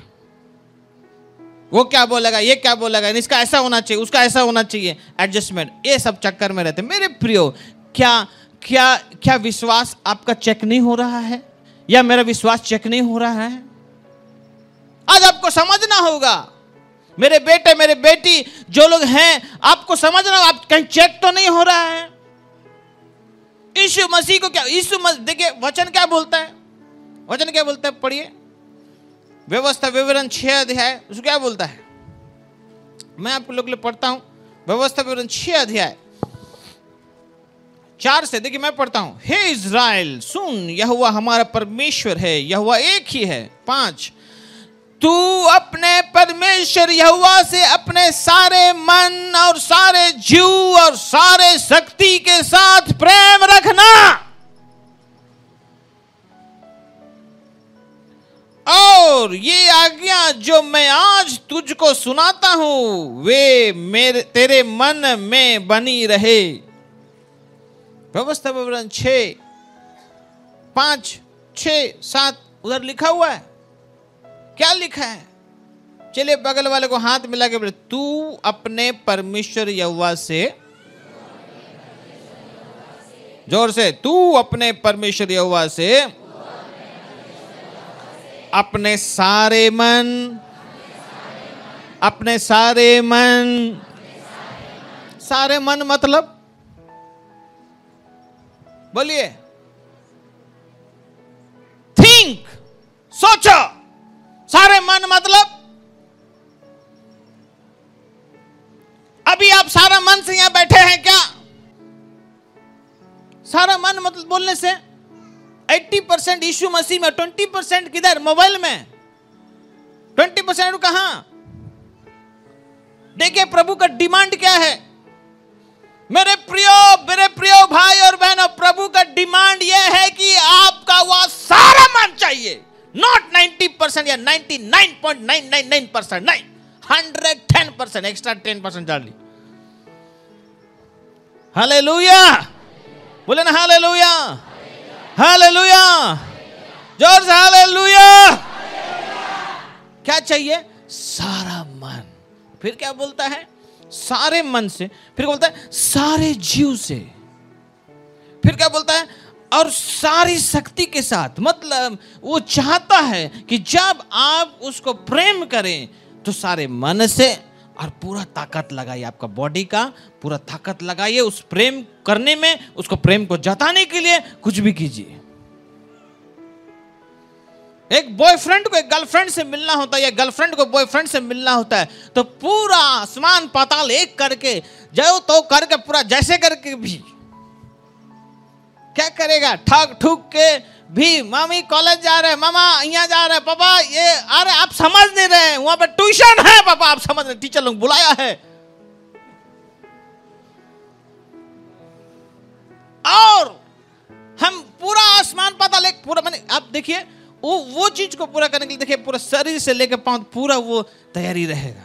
वो क्या बोलेगा, ये क्या बोलेगा, इसका ऐसा होना चाहिए, उसका ऐसा होना चाहिए, एडजस्टमेंट, ये सब चक्कर में रहते। मेरे प्रियो, क्या क्या क्या विश्वास आपका चेक नहीं हो रहा है, या मेरा विश्वास चेक नहीं हो रहा है? आज आपको समझना होगा, मेरे बेटे मेरे बेटी जो लोग हैं, आपको समझना, आप कहीं चेक तो नहीं हो रहा है। यीशु मसीह को क्या, देखिए वचन क्या बोलता है, वचन क्या बोलता है, पढ़िए व्यवस्था विवरण 6 अध्याय, उसको क्या बोलता है? मैं आपको लोग लिए पढ़ता हूं, व्यवस्था विवरण 6 अध्याय 4 से, देखिए मैं पढ़ता हूं। हे इज़राइल सुन, यहोवा हमारा परमेश्वर है, यहोवा एक ही है। 5, तू अपने परमेश्वर यहोवा से अपने सारे मन और सारे जीव और सारे शक्ति के साथ प्रेम रखना, और ये आज्ञा जो मैं आज तुझको सुनाता हूं वे तेरे मन में बनी रहे। व्यवस्था विवरण 6, 5, 6, 7 उधर लिखा हुआ है। क्या लिखा है? चलिए बगल वाले को हाथ मिला के बोले, तू अपने परमेश्वर यहोवा से, जोर से, तू अपने परमेश्वर यहोवा से अपने सारे मन, अपने सारे मन, सारे मन मतलब बोलिए, थिंक, सोचो। सारे मन मतलब अभी आप सारा मन से यहां बैठे हैं क्या? सारा मन मतलब बोलने से 80% यीशु मसीह में, 20% किधर? मोबाइल में। 20% कहां? देखिए प्रभु का डिमांड क्या है मेरे प्रियो भाई और बहनों। प्रभु का डिमांड यह है कि आपका वह सारा मन चाहिए, नॉट 90% या 99.999%, नहीं, 110%, एक्स्ट्रा 10% डाल ली। हालेलुया, बोले ना हालेलुया, हालेलुया, जोर से हालेलुया। क्या चाहिए? सारा मन। फिर क्या बोलता है? सारे मन से। फिर बोलता है सारे जीव से। फिर क्या बोलता है? और सारी शक्ति के साथ। मतलब वो चाहता है कि जब आप उसको प्रेम करें तो सारे मन से और पूरा ताकत लगाइए, आपका बॉडी का पूरा ताकत लगाइए उस प्रेम करने में, उसको प्रेम को जताने के लिए कुछ भी कीजिए। एक बॉयफ्रेंड को एक गर्लफ्रेंड से मिलना होता है, या गर्लफ्रेंड को बॉयफ्रेंड से मिलना होता है, तो पूरा आसमान पाताल एक करके, जो तो करके, पूरा जैसे करके भी क्या करेगा, ठग ठुक के भी, मामी कॉलेज जा रहे, मामा यहाँ जा रहे, पापा ये, अरे आप समझ नहीं रहे, वहां पे ट्यूशन है पापा, आप समझ रहे, टीचर लोग बुलाया है। और हम पूरा आसमान पाताल एक पूरा, मैंने आप देखिए वो चीज को पूरा करने के लिए देखिए पूरा शरीर से लेकर पांव पूरा वो तैयारी रहेगा,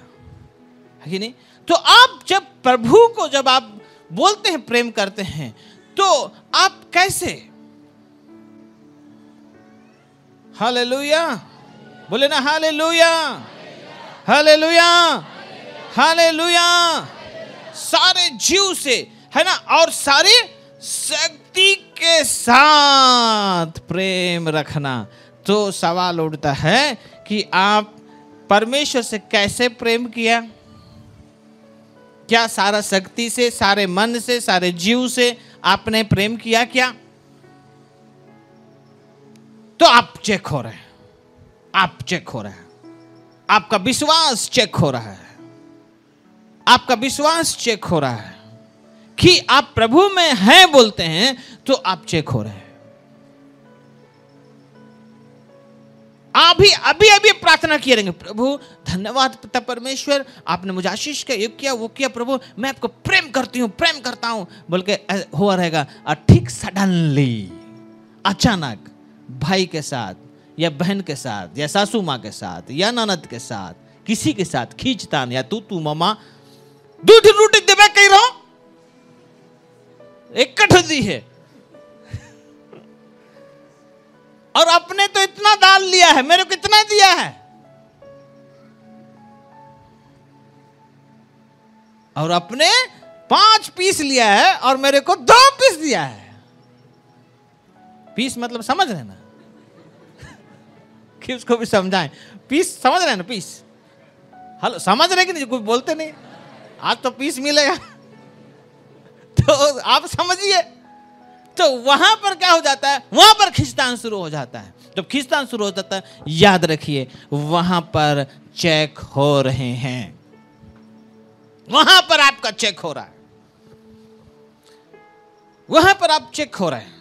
है कि नहीं? तो आप जब प्रभु को जब आप बोलते हैं, प्रेम करते हैं, तो आप कैसे? हालेलुया, बोले ना हालेलुया, हालेलुया, हालेलुया। सारे जीव से, है ना, और सारी शक्ति के साथ प्रेम रखना। तो सवाल उठता है कि आप परमेश्वर से कैसे प्रेम किया? क्या सारा शक्ति से, सारे मन से, सारे जीव से आपने प्रेम किया क्या? तो आप चेक हो रहे हैं, आप चेक हो रहे हैं, आपका विश्वास चेक हो रहा है, आपका विश्वास चेक हो रहा है कि आप प्रभु में हैं बोलते हैं, तो आप चेक हो रहे हैं। अभी प्रार्थना किए रहेंगे, प्रभु धन्यवाद पिता परमेश्वर, आपने मुझे आशीष का ये किया वो किया, प्रभु मैं आपको प्रेम करती हूँ, प्रेम करता हूँ बोल के हुआ रहेगा। और ठीक सडनली, अचानक भाई के साथ या बहन के साथ या सासू माँ के साथ या ननद के साथ, किसी के साथ खींचतान, या तू मामा दूध रोटी देवे कही रहो, एक कठ दी है, और अपने तो इतना डाल लिया है, मेरे को कितना दिया है, और अपने 5 पीस लिया है और मेरे को 2 पीस दिया है। पीस मतलब समझ रहे ना कि उसको भी समझाएं। पीस समझ रहे ना, पीस हेलो समझ रहे कि नहीं, कोई बोलते नहीं। आज तो पीस मिलेगा तो आप समझिए। तो वहां पर क्या हो जाता है, वहां पर खींचतान शुरू हो जाता है। जब खींचतान शुरू हो जाता है, याद रखिए वहां पर चेक हो रहे हैं, वहां पर आपका चेक हो रहा है, वहां पर आप चेक हो रहे हैं।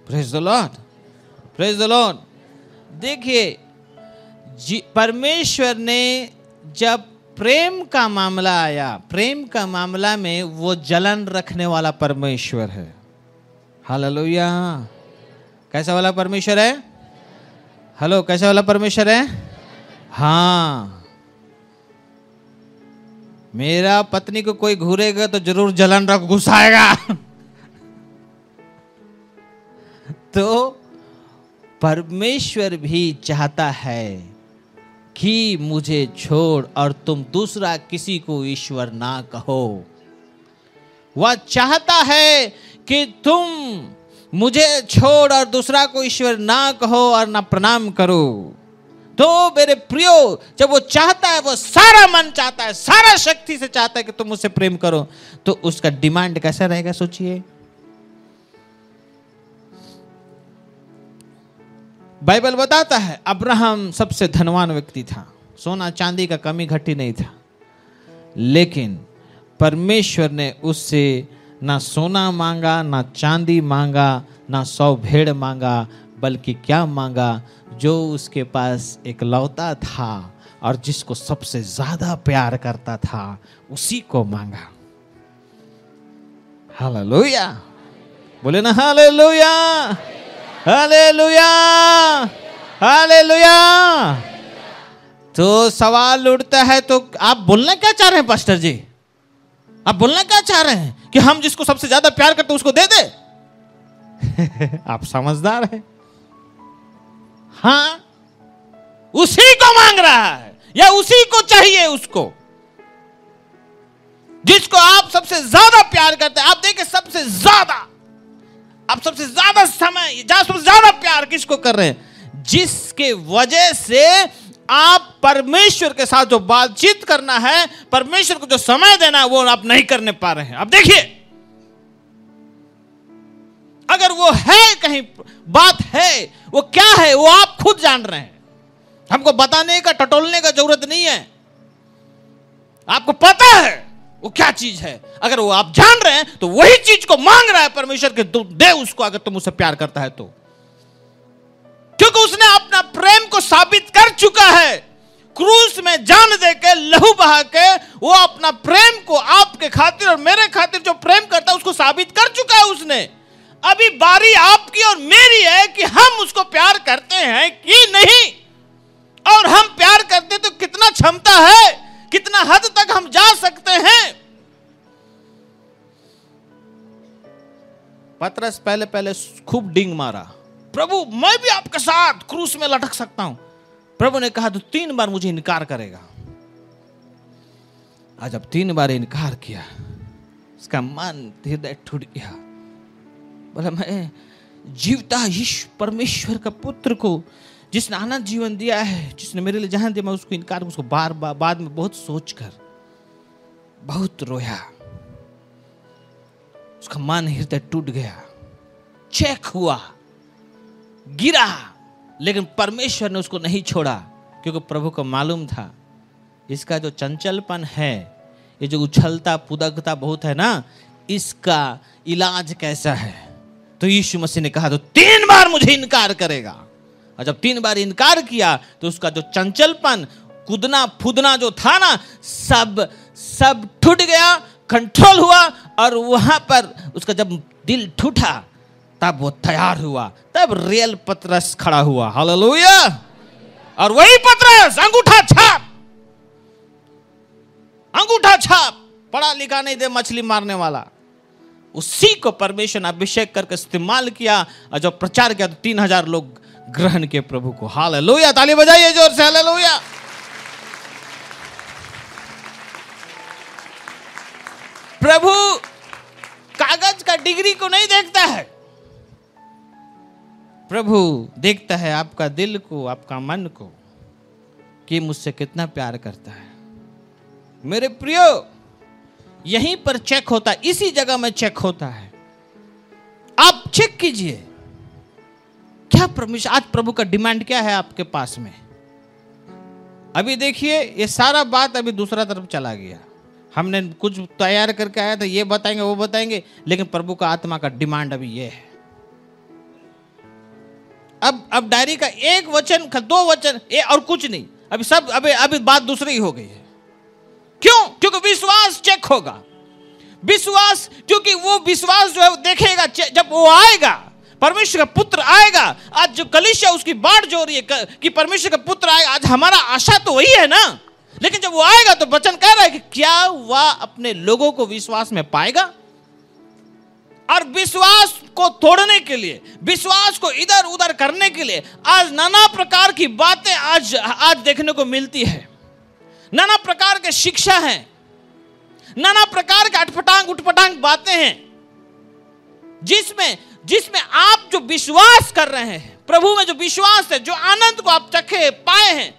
Praise the Lord, praise the Lord. देखिए परमेश्वर ने जब प्रेम का मामला आया, प्रेम का मामला में वो जलन रखने वाला परमेश्वर है। हालेलुया। कैसा वाला परमेश्वर है? हेलो, कैसा वाला परमेश्वर है? हाँ, मेरा पत्नी को कोई घूरेगा तो जरूर जलन रख घुसाएगा तो परमेश्वर भी चाहता है कि मुझे छोड़ और तुम दूसरा किसी को ईश्वर ना कहो। वह चाहता है कि तुम मुझे छोड़ और दूसरा को ईश्वर ना कहो और ना प्रणाम करो। तो मेरे प्रियो, जब वो चाहता है, वो सारा मन चाहता है, सारा शक्ति से चाहता है कि तुम मुझसे प्रेम करो, तो उसका डिमांड कैसा रहेगा सोचिए। बाइबल बताता है अब्राहम सबसे धनवान व्यक्ति था, सोना चांदी का कमी घटी नहीं था, लेकिन परमेश्वर ने उससे ना सोना मांगा, ना चांदी मांगा, ना 100 भेड़ मांगा, बल्कि क्या मांगा? जो उसके पास एक लौता था और जिसको सबसे ज्यादा प्यार करता था, उसी को मांगा। हालेलुया, बोले ना हालेलुया, हालेलुया, हालेलुया। तो सवाल उठता है, तो आप बोलना क्या चाह रहे हैं पास्टर जी? आप बोलना क्या चाह रहे हैं कि हम जिसको सबसे ज्यादा प्यार करते हैं उसको दे दे? आप समझदार हैं। हाँ, उसी को मांग रहा है या उसी को चाहिए, उसको जिसको आप सबसे ज्यादा प्यार करते हैं। आप देखिए, सबसे ज्यादा, आप सबसे ज्यादा समय, सबसे ज्यादा प्यार किसको कर रहे हैं? जिसके वजह से आप परमेश्वर के साथ जो बातचीत करना है, परमेश्वर को जो समय देना है, वो आप नहीं करने पा रहे हैं। अब देखिए, अगर वो है, कहीं बात है, वो क्या है, वो आप खुद जान रहे हैं। हमको बताने का, टटोलने का जरूरत नहीं है। आपको पता है वो क्या चीज है। अगर वो आप जान रहे हैं, तो वही चीज को मांग रहा है परमेश्वर के, तुम दे उसको, अगर तुम उससे प्यार करता है तो। क्योंकि उसने अपना प्रेम को साबित कर चुका है। क्रूस में जान दे के, लहू बहा के, वो अपना प्रेम को आपके खातिर और मेरे खातिर जो प्रेम करता है, उसको साबित कर चुका है उसने। अभी बारी आपकी और मेरी है कि हम उसको प्यार करते हैं कि नहीं। और हम प्यार करते तो कितना क्षमता है, कितना हद तक हम जा सकते हैं। पतरस पहले पहले खूब डिंग मारा, प्रभु मैं भी आपके साथ क्रूस में लटक सकता हूं। प्रभु ने कहा, तो 3 बार मुझे इनकार करेगा। आज जब 3 बार इनकार किया, उसका मन हृदय टूट गया। बोला, मैं जीवता यीशु परमेश्वर का पुत्र को, जिसने अनंत जीवन दिया है, जिसने मेरे लिए जहां दिया, मैं उसको इनकार, उसको बार बार बाद में बहुत सोचकर बहुत रोया। उसका मन हृदय टूट गया, चेक हुआ, गिरा, लेकिन परमेश्वर ने उसको नहीं छोड़ा, क्योंकि प्रभु को मालूम था इसका जो चंचलपन है, ये जो उछलता पुदकता बहुत है ना, इसका इलाज कैसा है। तो यीशु मसीह ने कहा, तो 3 बार मुझे इनकार करेगा। और जब 3 बार इनकार किया, तो उसका जो चंचलपन, कूदना फूदना जो था ना, सब टूट गया, कंट्रोल हुआ। और वहां पर उसका जब दिल टूटा, तब वो तैयार हुआ, तब रियल पतरस खड़ा हुआ। हालेलुया। और वही पतरस, अंगूठा छाप, पढ़ा लिखा नहीं थे, मछली मारने वाला, उसी को परमेश्वर ने अभिषेक करके इस्तेमाल किया। और जब प्रचार किया, तो 3000 लोग ग्रहण किए प्रभु को। हालेलुया, ताली बजाइए जोर से, हालेलुया। प्रभु कागज का डिग्री को नहीं देखता है, प्रभु देखता है आपका दिल को, आपका मन को, कि मुझसे कितना प्यार करता है। मेरे प्रियो, यहीं पर चेक होता है, इसी जगह में चेक होता है। आप चेक कीजिए, क्या परमेश्वर, आज प्रभु का डिमांड क्या है आपके पास में। अभी देखिए, ये सारा बात अभी दूसरा तरफ चला गया। हमने कुछ तैयार करके आया था, ये बताएंगे वो बताएंगे, लेकिन प्रभु का आत्मा का डिमांड अभी ये है। अब डायरी का एक वचन, दो वचन, और कुछ नहीं, अभी सब अभी बात दूसरी हो गई है। क्यों? क्योंकि विश्वास चेक होगा। विश्वास, क्योंकि वो विश्वास जो है वो देखेगा जब वो आएगा, परमेश्वर का पुत्र आएगा। आज जो कलीसिया उसकी बाट जो रही है कि परमेश्वर का पुत्र आएगा, आज हमारा आशा तो वही है ना। लेकिन जब वो आएगा तो वचन कह रहा है कि क्या वह अपने लोगों को विश्वास में पाएगा। और विश्वास को तोड़ने के लिए, विश्वास को इधर उधर करने के लिए आज नाना प्रकार की बातें आज देखने को मिलती है। नाना प्रकार के शिक्षा हैं, नाना प्रकार के उठपटांग बातें हैं, जिसमें आप जो विश्वास कर रहे हैं, प्रभु में जो विश्वास है, जो आनंद को आप चखे पाए हैं,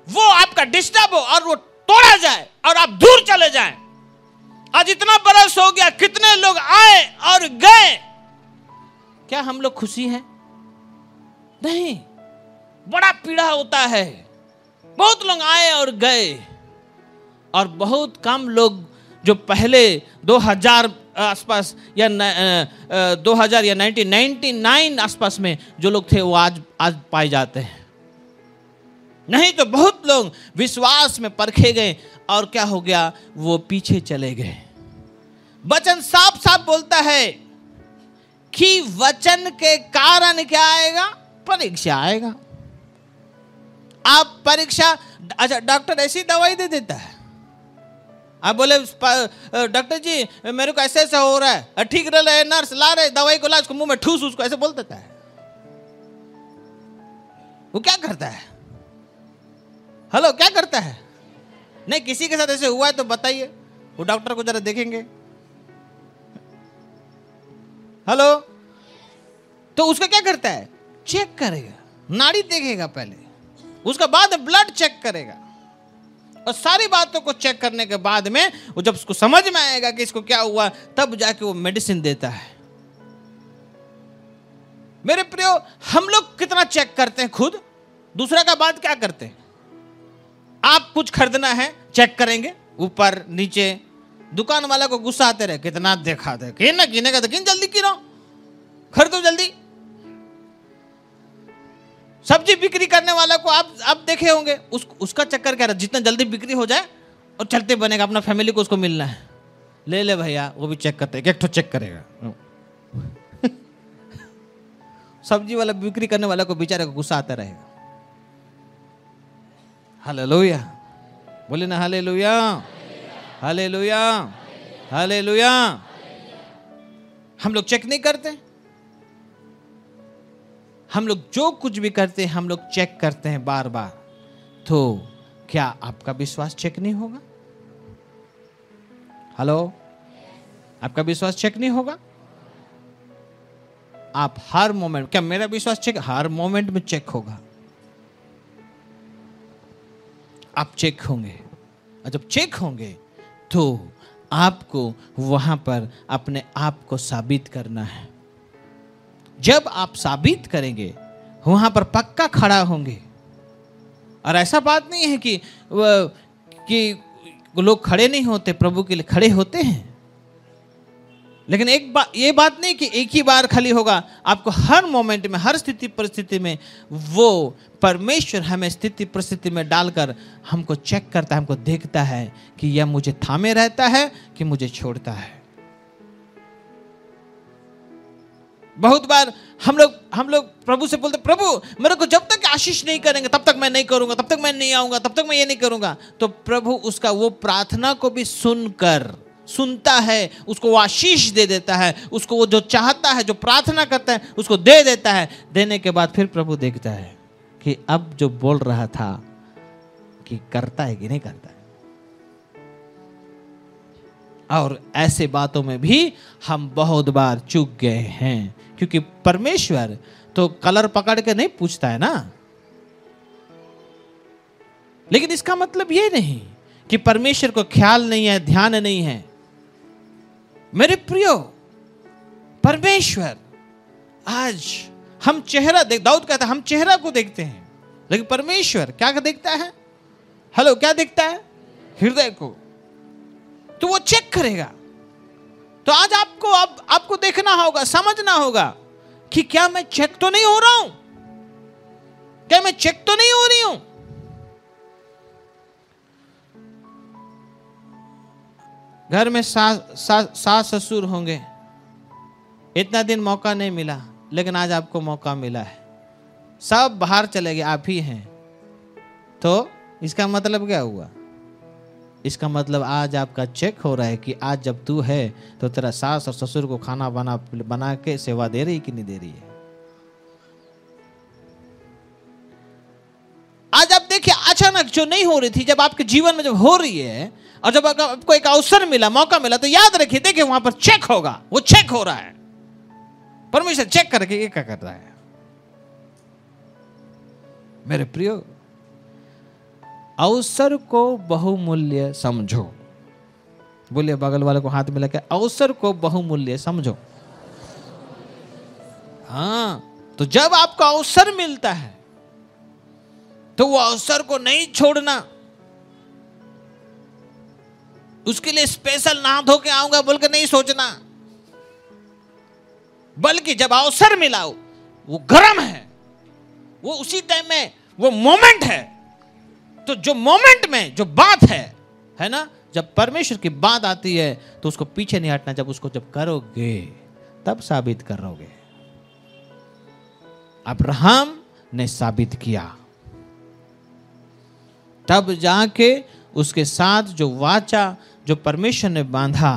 वो आपका डिस्टर्ब हो और वो तोड़ा जाए और आप दूर चले जाएं। आज इतना बरस हो गया, कितने लोग आए और गए, क्या हम लोग खुशी हैं? नहीं, बड़ा पीड़ा होता है। बहुत लोग आए और गए, और बहुत कम लोग जो पहले 2000 आसपास या 2000 या 1999 आसपास में जो लोग थे वो आज पाए जाते हैं। नहीं तो बहुत लोग विश्वास में परखे गए और क्या हो गया, वो पीछे चले गए। वचन साफ साफ बोलता है कि वचन के कारण क्या आएगा? परीक्षा आएगा। आप परीक्षा, अच्छा डॉक्टर ऐसी दवाई दे देता है, आप बोले डॉक्टर जी मेरे को ऐसे ऐसा हो रहा है, ठीक रह रहे, नर्स ला रहे दवाई को, ला उसको मुंह में ठूस, उसको ऐसे बोल देता है। वो क्या करता है? हेलो, क्या करता है? नहीं, किसी के साथ ऐसे हुआ है तो बताइए, वो डॉक्टर को जरा देखेंगे। हेलो, तो उसका क्या करता है? चेक करेगा, नाड़ी देखेगा पहले, उसका बाद ब्लड चेक करेगा, और सारी बातों को चेक करने के बाद में वो जब उसको समझ में आएगा कि इसको क्या हुआ, तब जाके वो मेडिसिन देता है। मेरे प्रियो, हम लोग कितना चेक करते हैं खुद, दूसरा का बात क्या करते हैं? आप कुछ खरीदना है, चेक करेंगे ऊपर नीचे, दुकान वाला को गुस्सा आते रहे, कितना देखा दे, किने का, किन जल्दी किनो, खरीदो जल्दी। सब्जी बिक्री करने वाला को आप देखे होंगे, उसका चक्कर क्या रहा, जितना जल्दी बिक्री हो जाए और चलते बनेगा, अपना फैमिली को उसको मिलना है, ले भैया, वो भी चेक करते, एक तो चेक करेगा। सब्जी वाला बिक्री करने वाला को बेचारे को गुस्सा आता रहेगा। हालेलुया, बोले ना हालेलुया, हालेलुया, हालेलुया। हम लोग चेक नहीं करते, हम लोग जो कुछ भी करते हैं हम लोग चेक करते हैं बार बार। तो क्या आपका विश्वास चेक नहीं होगा? हेलो, आपका विश्वास चेक नहीं होगा? आप हर मोमेंट, क्या मेरा विश्वास चेक? हर मोमेंट में चेक होगा। आप चेक होंगे, और जब चेक होंगे तो आपको वहां पर अपने आप को साबित करना है। जब आप साबित करेंगे, वहां पर पक्का खड़ा होंगे। और ऐसा बात नहीं है कि लोग खड़े नहीं होते, प्रभु के लिए खड़े होते हैं। लेकिन ये बात नहीं कि एक ही बार खाली होगा, आपको हर मोमेंट में, हर स्थिति परिस्थिति में वो परमेश्वर हमें स्थिति परिस्थिति में डालकर हमको चेक करता है, हमको देखता है कि यह मुझे थामे रहता है कि मुझे छोड़ता है। बहुत बार हम लोग प्रभु से बोलते, प्रभु मेरे को जब तक आशीष नहीं करेंगे तब तक मैं नहीं करूंगा, तब तक मैं नहीं आऊंगा, तब तक मैं ये नहीं करूंगा। तो प्रभु उसका वो प्रार्थना को भी सुनता है, उसको वो आशीष दे देता है, उसको वो जो चाहता है, जो प्रार्थना करता है उसको दे देता है। देने के बाद फिर प्रभु देखता है कि अब जो बोल रहा था कि करता है कि नहीं करता है। और ऐसे बातों में भी हम बहुत बार चूक गए हैं, क्योंकि परमेश्वर तो कलर पकड़ के नहीं पूछता है ना। लेकिन इसका मतलब ये नहीं कि परमेश्वर को ख्याल नहीं है, ध्यान नहीं है। मेरे प्रियो, परमेश्वर आज हम चेहरा देख, दाऊद कहता है हम चेहरा को देखते हैं, लेकिन परमेश्वर क्या देखता है? हेलो, क्या देखता है? हृदय को। तो वो चेक करेगा। तो आज आपको देखना होगा, समझना होगा कि क्या मैं चेक तो नहीं हो रहा हूं, क्या मैं चेक तो नहीं हो रही हूं। घर में सास ससुर होंगे, इतना दिन मौका नहीं मिला, लेकिन आज आपको मौका मिला है। सब बाहर चले गए, आप ही हैं। तो इसका मतलब क्या हुआ? इसका मतलब आज आपका चेक हो रहा है कि आज जब तू है तो तेरा सास और ससुर को खाना बना के सेवा दे रही कि नहीं दे रही है। आज आप देखिए, अचानक जो नहीं हो रही थी, जब आपके जीवन में जब हो रही है और जब आपको एक अवसर मिला, मौका मिला, तो याद रखिए, देखिए वहां पर चेक होगा। वो चेक हो रहा है, परमेश्वर चेक करके ये क्या कर रहा है। मेरे प्रियो, अवसर को बहुमूल्य समझो। बोलिए बगल वाले को हाथ में लेकर, अवसर को बहुमूल्य समझो। हाँ, तो जब आपको अवसर मिलता है तो वो अवसर को नहीं छोड़ना। उसके लिए स्पेशल नहा धो के आऊंगा बोल के नहीं सोचना, बल्कि जब अवसर मिला वो गर्म है, वो उसी टाइम में वो मोमेंट है। तो जो मोमेंट में जो बात है ना, जब परमेश्वर की बात आती है तो उसको पीछे नहीं हटना। जब उसको जब करोगे तब साबित करोगे। अब्राहम ने साबित किया, तब जाके उसके साथ जो वाचा जो परमेश्वर ने बांधा,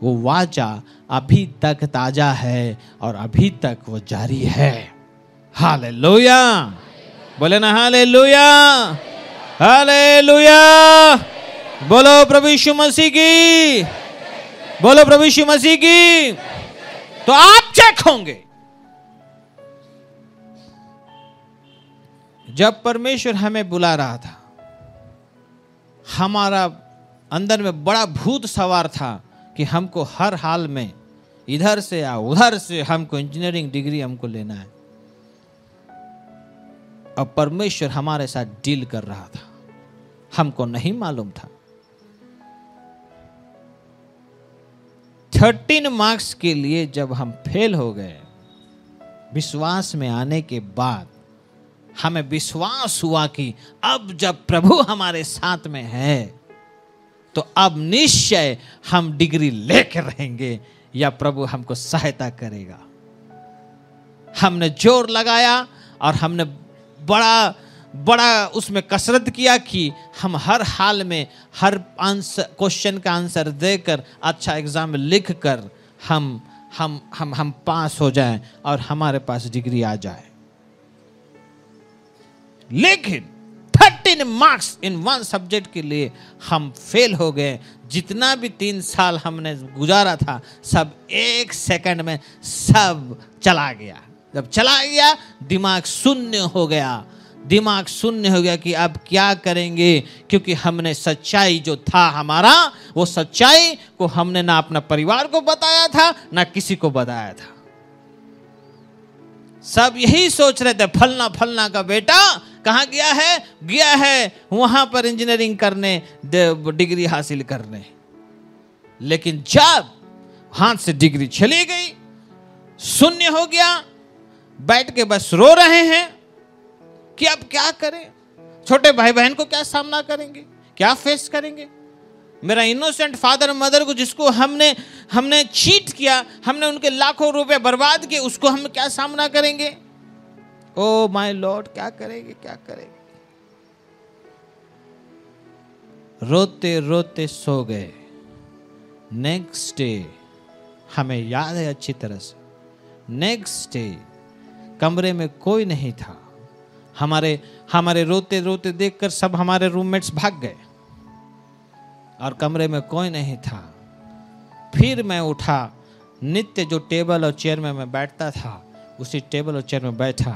वो वाचा अभी तक ताजा है और अभी तक वो जारी है। हालेलुया, बोले ना हालेलुया, हालेलुया। बोलो प्रभु यीशु मसीह की, बोलो प्रभु यीशु मसीह की। तो आप चेक होंगे। जब परमेश्वर हमें बुला रहा था, हमारा अंदर में बड़ा भूत सवार था कि हमको हर हाल में इधर से या उधर से हमको इंजीनियरिंग डिग्री हमको लेना है। अब परमेश्वर हमारे साथ डील कर रहा था, हमको नहीं मालूम था। 13 मार्क्स के लिए जब हम फेल हो गए, विश्वास में आने के बाद हमें विश्वास हुआ कि अब जब प्रभु हमारे साथ में है तो अब निश्चय हम डिग्री लेकर रहेंगे या प्रभु हमको सहायता करेगा। हमने जोर लगाया और हमने बड़ा उसमें कसरत किया कि हम हर हाल में हर क्वेश्चन का आंसर देकर अच्छा एग्जाम लिख कर हम पास हो जाएं और हमारे पास डिग्री आ जाए। लेकिन 13 मार्क्स इन वन सब्जेक्ट के लिए हम फेल हो गए। जितना भी 3 साल हमने गुजारा था, सब 1 सेकंड में सब चला गया। जब चला गया, दिमाग शून्य हो गया। दिमाग शून्य हो गया कि अब क्या करेंगे, क्योंकि हमने सच्चाई जो था हमारा, वो सच्चाई को हमने ना अपना परिवार को बताया था ना किसी को बताया था। सब यही सोच रहे थे फलना फलना का बेटा कहाँ गया है वहां पर इंजीनियरिंग करने, डिग्री हासिल करने। लेकिन जब हाथ से डिग्री चली गई, शून्य हो गया, बैठ के बस रो रहे हैं कि अब क्या करें। छोटे भाई बहन को क्या सामना करेंगे, क्या फेस करेंगे। मेरा इनोसेंट फादर मदर को जिसको हमने चीट किया, हमने उनके लाखों रुपए बर्बाद किए, उसको हम क्या सामना करेंगे। ओ माय लॉर्ड, क्या करेंगे, क्या करेंगे। रोते रोते सो गए। नेक्स्ट डे हमें याद है अच्छी तरह से, नेक्स्ट डे कमरे में कोई नहीं था। हमारे रोते रोते देखकर सब हमारे रूममेट्स भाग गए और कमरे में कोई नहीं था। फिर मैं उठा, नित्य जो टेबल और चेयर में मैं बैठता था उसी टेबल और चेयर में बैठा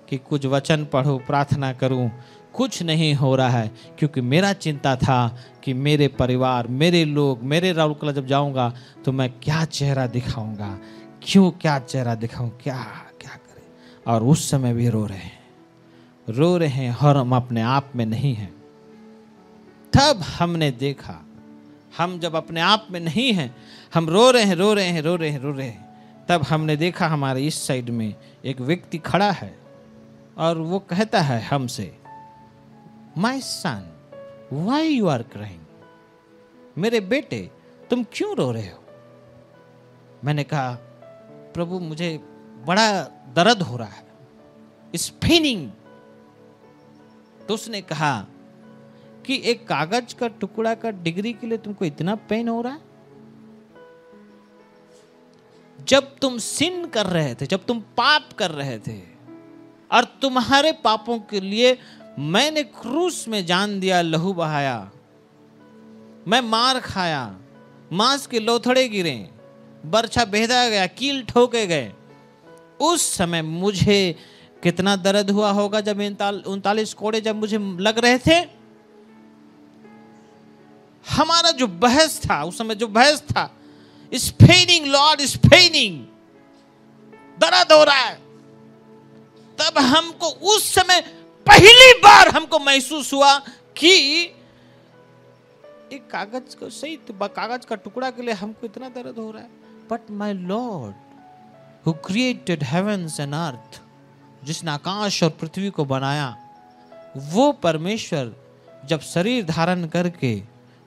कि कुछ वचन पढ़ूं, प्रार्थना करूं। कुछ नहीं हो रहा है, क्योंकि मेरा चिंता था कि मेरे परिवार, मेरे लोग, मेरे राउरकेला जब जाऊंगा तो मैं क्या चेहरा दिखाऊंगा, क्यों क्या चेहरा दिखाऊं, क्या क्या करें। और उस समय भी रो रहे हैं और हम अपने आप में नहीं हैं। तब हमने देखा, हम जब अपने आप में नहीं हैं, हम रो रहे हैं, तब हमने देखा हमारे इस साइड में एक व्यक्ति खड़ा है और वो कहता है हमसे, my son why you are crying, मेरे बेटे तुम क्यों रो रहे हो। मैंने कहा, प्रभु मुझे बड़ा दर्द हो रहा है, इट्स पेनिंग। तो उसने कहा कि एक कागज का टुकड़ा का डिग्री के लिए तुमको इतना पेन हो रहा है। जब तुम सिन कर रहे थे, जब तुम पाप कर रहे थे और तुम्हारे पापों के लिए मैंने क्रूस में जान दिया, लहू बहाया, मैं मार खाया, मांस के लोथड़े गिरे, बरछा बेधा गया, कील ठोके गए, उस समय मुझे कितना दर्द हुआ होगा जब 39 कोड़े जब मुझे लग रहे थे। हमारा जो बहस था उस समय, जो बहस था, इस पेनिंग लॉर्ड, इस पेनिंग, दर्द हो रहा है। तब हमको उस समय पहली बार हमको महसूस हुआ कि एक कागज को सही तो कागज का टुकड़ा के लिए हमको इतना दर्द हो रहा है, but my Lord who created heaven's and earth, जिसने आकाश और पृथ्वी को बनाया, वो परमेश्वर जब शरीर धारण करके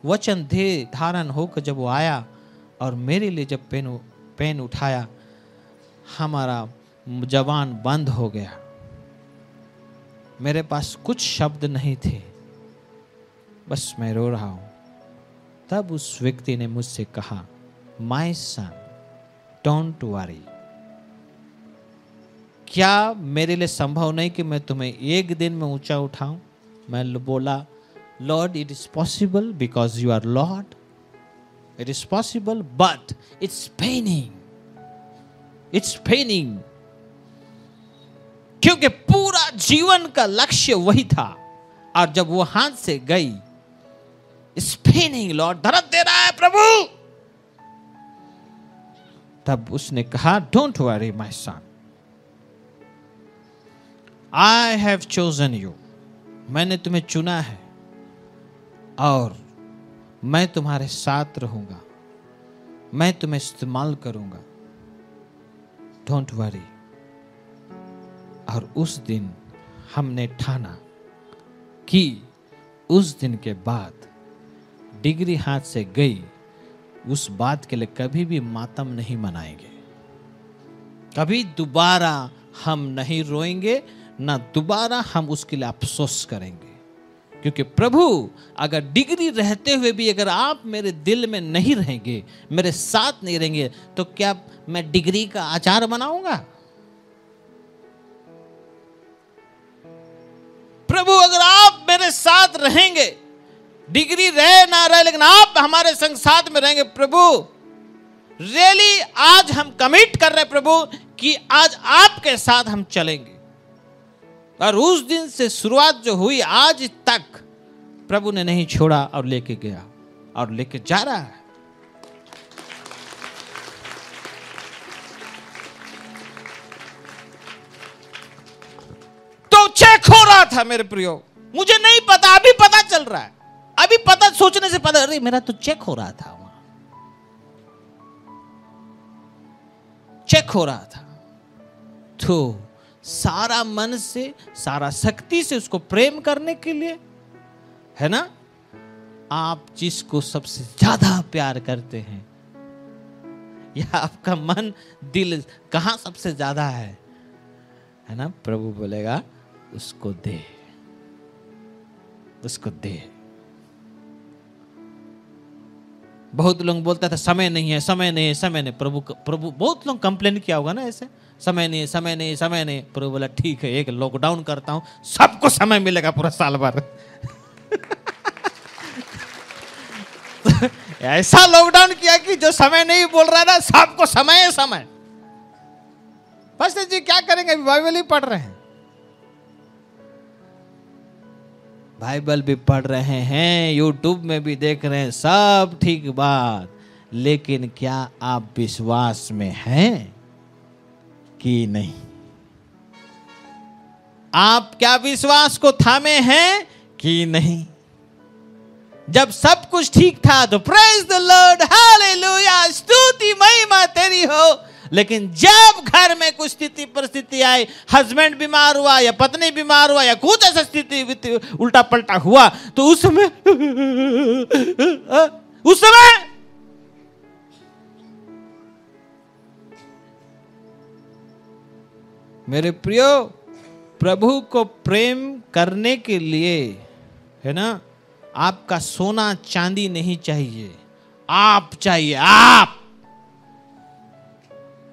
वचन देह धारण होकर जब वो आया और मेरे लिए जब पेन उठाया, हमारा जबान बंद हो गया, मेरे पास कुछ शब्द नहीं थे, बस मैं रो रहा हूं। तब उस व्यक्ति ने मुझसे कहा, माय सन डोंट वरी। क्या मेरे लिए संभव नहीं कि मैं तुम्हें एक दिन में ऊंचा उठाऊं? मैं बोला, lord it is possible because you are lord, it is possible, but it's paining, it's paining. क्योंकि पूरा जीवन का लक्ष्य वही था, और जब वो हाथ से गई, इट्स पेनिंग लॉर्ड, दर्द दे रहा है प्रभु। तब उसने कहा, don't worry my son, I have chosen you, मैंने तुम्हें चुना है और मैं तुम्हारे साथ रहूंगा, मैं तुम्हें इस्तेमाल करूंगा, डोंट वरी। और उस दिन हमने ठाना कि उस दिन के बाद डिग्री हाथ से गई, उस बात के लिए कभी भी मातम नहीं मनाएंगे, कभी दोबारा हम नहीं रोएंगे, ना दोबारा हम उसके लिए अफसोस करेंगे। क्योंकि प्रभु अगर डिग्री रहते हुए भी अगर आप मेरे दिल में नहीं रहेंगे, मेरे साथ नहीं रहेंगे, तो क्या मैं डिग्री का आचार बनाऊंगा? प्रभु अगर आप मेरे साथ रहेंगे, डिग्री रहे ना रहे, लेकिन आप हमारे संग साथ में रहेंगे, प्रभु रियली आज हम कमिट कर रहे हैं प्रभु कि आज आपके साथ हम चलेंगे। और उस दिन से शुरुआत जो हुई आज तक प्रभु ने नहीं छोड़ा और लेके गया और लेके जा रहा है। तो चेक हो रहा था मेरे प्रियो, मुझे नहीं पता, अभी पता चल रहा है, अभी पता सोचने से पता, अरे मेरा तो चेक हो रहा था, वहां चेक हो रहा था। तो सारा मन से, सारा शक्ति से उसको प्रेम करने के लिए, है ना, आप जिसको सबसे ज्यादा प्यार करते हैं, या आपका मन दिल कहां सबसे ज्यादा है ना, प्रभु बोलेगा उसको दे, उसको दे। बहुत लोग बोलता था समय नहीं है, समय नहीं है, समय नहीं। प्रभु बहुत लोग कंप्लेन किया होगा ना ऐसे, समय नहीं, समय नहीं, समय नहीं। प्रभु बोला ठीक है, एक लॉकडाउन करता हूं, सबको समय मिलेगा पूरा साल भर। ऐसा लॉकडाउन किया कि जो समय नहीं बोल रहा ना सबको समय है समय। पास्टर जी क्या करेंगे, अभी बाइबल ही पढ़ रहे हैं। बाइबल भी पढ़ रहे हैं, यूट्यूब में भी देख रहे हैं, सब ठीक बात, लेकिन क्या आप विश्वास में हैं कि नहीं? आप क्या विश्वास को थामे हैं कि नहीं? जब सब कुछ ठीक था तो प्रेज द लॉर्ड, हालेलुया, स्तुति महिमा तेरी हो। लेकिन जब घर में कुछ स्थिति परिस्थिति आई, हस्बैंड बीमार हुआ या पत्नी बीमार हुआ या कुछ ऐसा स्थिति उल्टा पलटा हुआ, तो उस समय मेरे प्रियो, प्रभु को प्रेम करने के लिए है ना, आपका सोना चांदी नहीं चाहिए, आप चाहिए।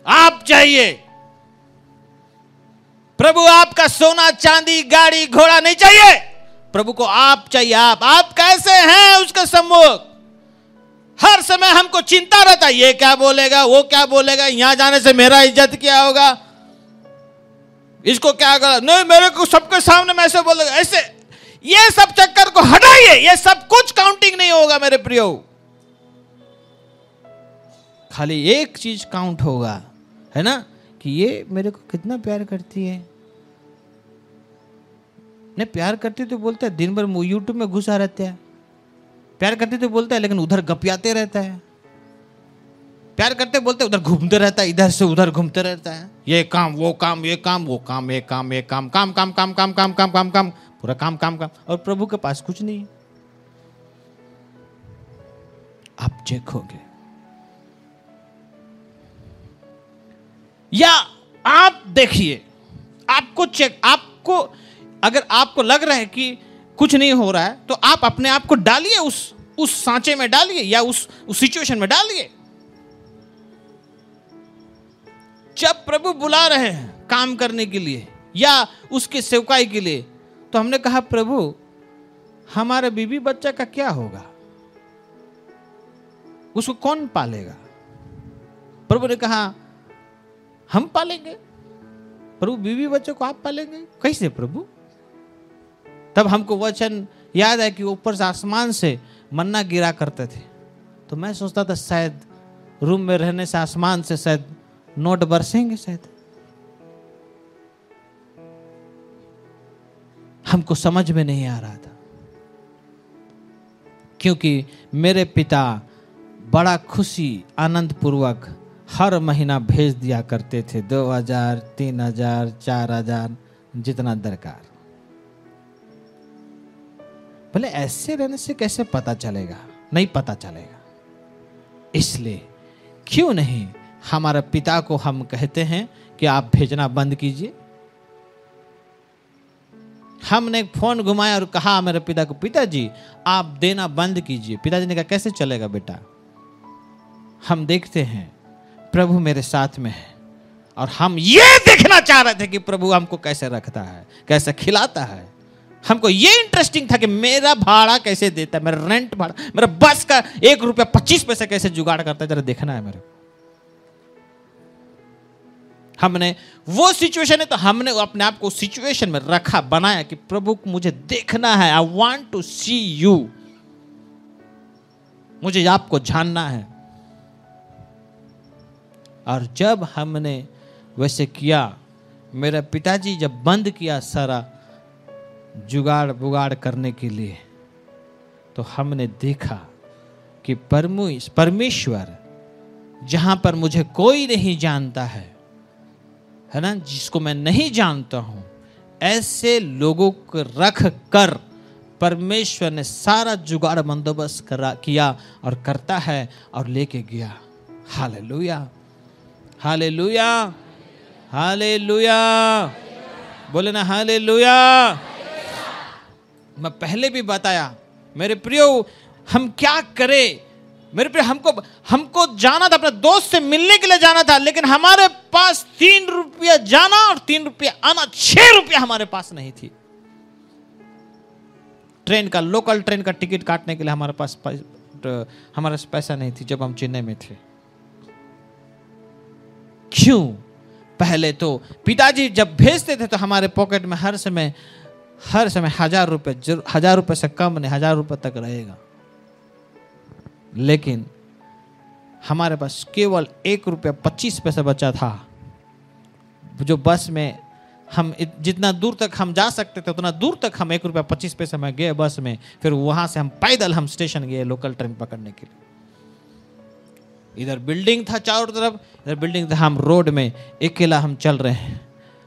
आप चाहिए। प्रभु आपका सोना चांदी गाड़ी घोड़ा नहीं चाहिए, प्रभु को आप चाहिए। आप कैसे हैं उसके सम्मुख? हर समय हमको चिंता रहता है, ये क्या बोलेगा, वो क्या बोलेगा, यहां जाने से मेरा इज्जत क्या होगा, इसको क्या करा, नहीं मेरे को सबके सामने मैं ऐसे बोलेगा, ऐसे। ये सब चक्कर को हटाइए, ये सब कुछ काउंटिंग नहीं होगा मेरे प्रियो। खाली एक चीज काउंट होगा, है ना, कि ये मेरे को कितना प्यार करती है। नहीं प्यार करती तो बोलता है, दिन भर यूट्यूब में घुसा रहता है। प्यार करती तो बोलता है, लेकिन उधर गपियाते रहता है। प्यार करते बोलते उधर घूमते रहता है, इधर से उधर घूमते रहता है। ये काम वो काम, ये काम वो काम, ये काम ये काम, काम काम काम काम काम काम काम काम, पूरा काम काम काम। और प्रभु के पास कुछ नहीं। आप देखोगे, या आप देखिए, आपको चेक, आपको अगर आपको लग रहा है कि कुछ नहीं हो रहा है, तो आप अपने आप को डालिए उस सांचे में डालिए, या उस सिचुएशन में डालिए। जब प्रभु बुला रहे हैं काम करने के लिए या उसके सेवकाई के लिए, तो हमने कहा प्रभु हमारे बीवी बच्चा का क्या होगा, उसको कौन पालेगा? प्रभु ने कहा हम पालेंगे। प्रभु बीवी बच्चों को आप पालेंगे कैसे प्रभु? तब हमको वचन याद है कि ऊपर से आसमान से मन्ना गिरा करते थे। तो मैं सोचता था शायद रूम में रहने से आसमान से शायद नोट बरसेंगे, शायद। हमको समझ में नहीं आ रहा था, क्योंकि मेरे पिता बड़ा खुशी आनंद पूर्वक हर महीना भेज दिया करते थे, 2000, 3000, 4000 जितना दरकार। भले ऐसे रहने से कैसे पता चलेगा? नहीं पता चलेगा। इसलिए क्यों नहीं हमारे पिता को हम कहते हैं कि आप भेजना बंद कीजिए। हमने एक फोन घुमाया और कहा मेरे पिता को, पिताजी आप देना बंद कीजिए। पिताजी ने कहा कैसे चलेगा बेटा? हम देखते हैं प्रभु मेरे साथ में है, और हम ये देखना चाह रहे थे कि प्रभु हमको कैसे रखता है, कैसे खिलाता है। हमको ये इंटरेस्टिंग था कि मेरा भाड़ा कैसे देता है, मेरा रेंट भाड़ा, मेरा बस का 1 रुपया 25 पैसे कैसे जुगाड़ करता है, जरा देखना है मेरे को। हमने वो सिचुएशन है तो हमने अपने आप को सिचुएशन में रखा, बनाया कि प्रभु को मुझे देखना है, I want to see you, मुझे आपको जानना है। और जब हमने वैसे किया, मेरे पिताजी जब बंद किया सारा जुगाड़ बुगाड़ करने के लिए, तो हमने देखा कि परमेश्वर जहां पर मुझे कोई नहीं जानता है ना, जिसको मैं नहीं जानता हूं, ऐसे लोगों को रख कर परमेश्वर ने सारा जुगाड़ बंदोबस्त किया और करता है और लेके गया। हालेलुया, हालेलुया, हालेलुया, बोले ना हालेलुया। मैं पहले भी बताया मेरे प्रियो, हम क्या करें मेरे प्रियो? हमको जाना था, अपने दोस्त से मिलने के लिए जाना था, लेकिन हमारे पास 3 रुपया जाना और 3 रुपया आना, 6 रुपया हमारे पास नहीं थी। ट्रेन का, लोकल ट्रेन का टिकट काटने के लिए हमारे पास बट हमारे पास पैसा नहीं थी जब हम चेन्नई में थे। क्यों? पहले तो पिताजी जब भेजते थे तो हमारे पॉकेट में हर समय 1000 रुपए, 1000 रुपए से कम नहीं, 1000 रुपए तक रहेगा। लेकिन हमारे पास केवल 1 रुपया 25 पैसा बचा था, जो बस में हम जितना दूर तक हम जा सकते थे उतना दूर तक हम 1 रुपया 25 पैसा में गए बस में। फिर वहां से हम पैदल हम स्टेशन गए लोकल ट्रेन पकड़ने के लिए। इधर बिल्डिंग था चारों तरफ, इधर बिल्डिंग था, हम रोड में अकेला हम चल रहे हैं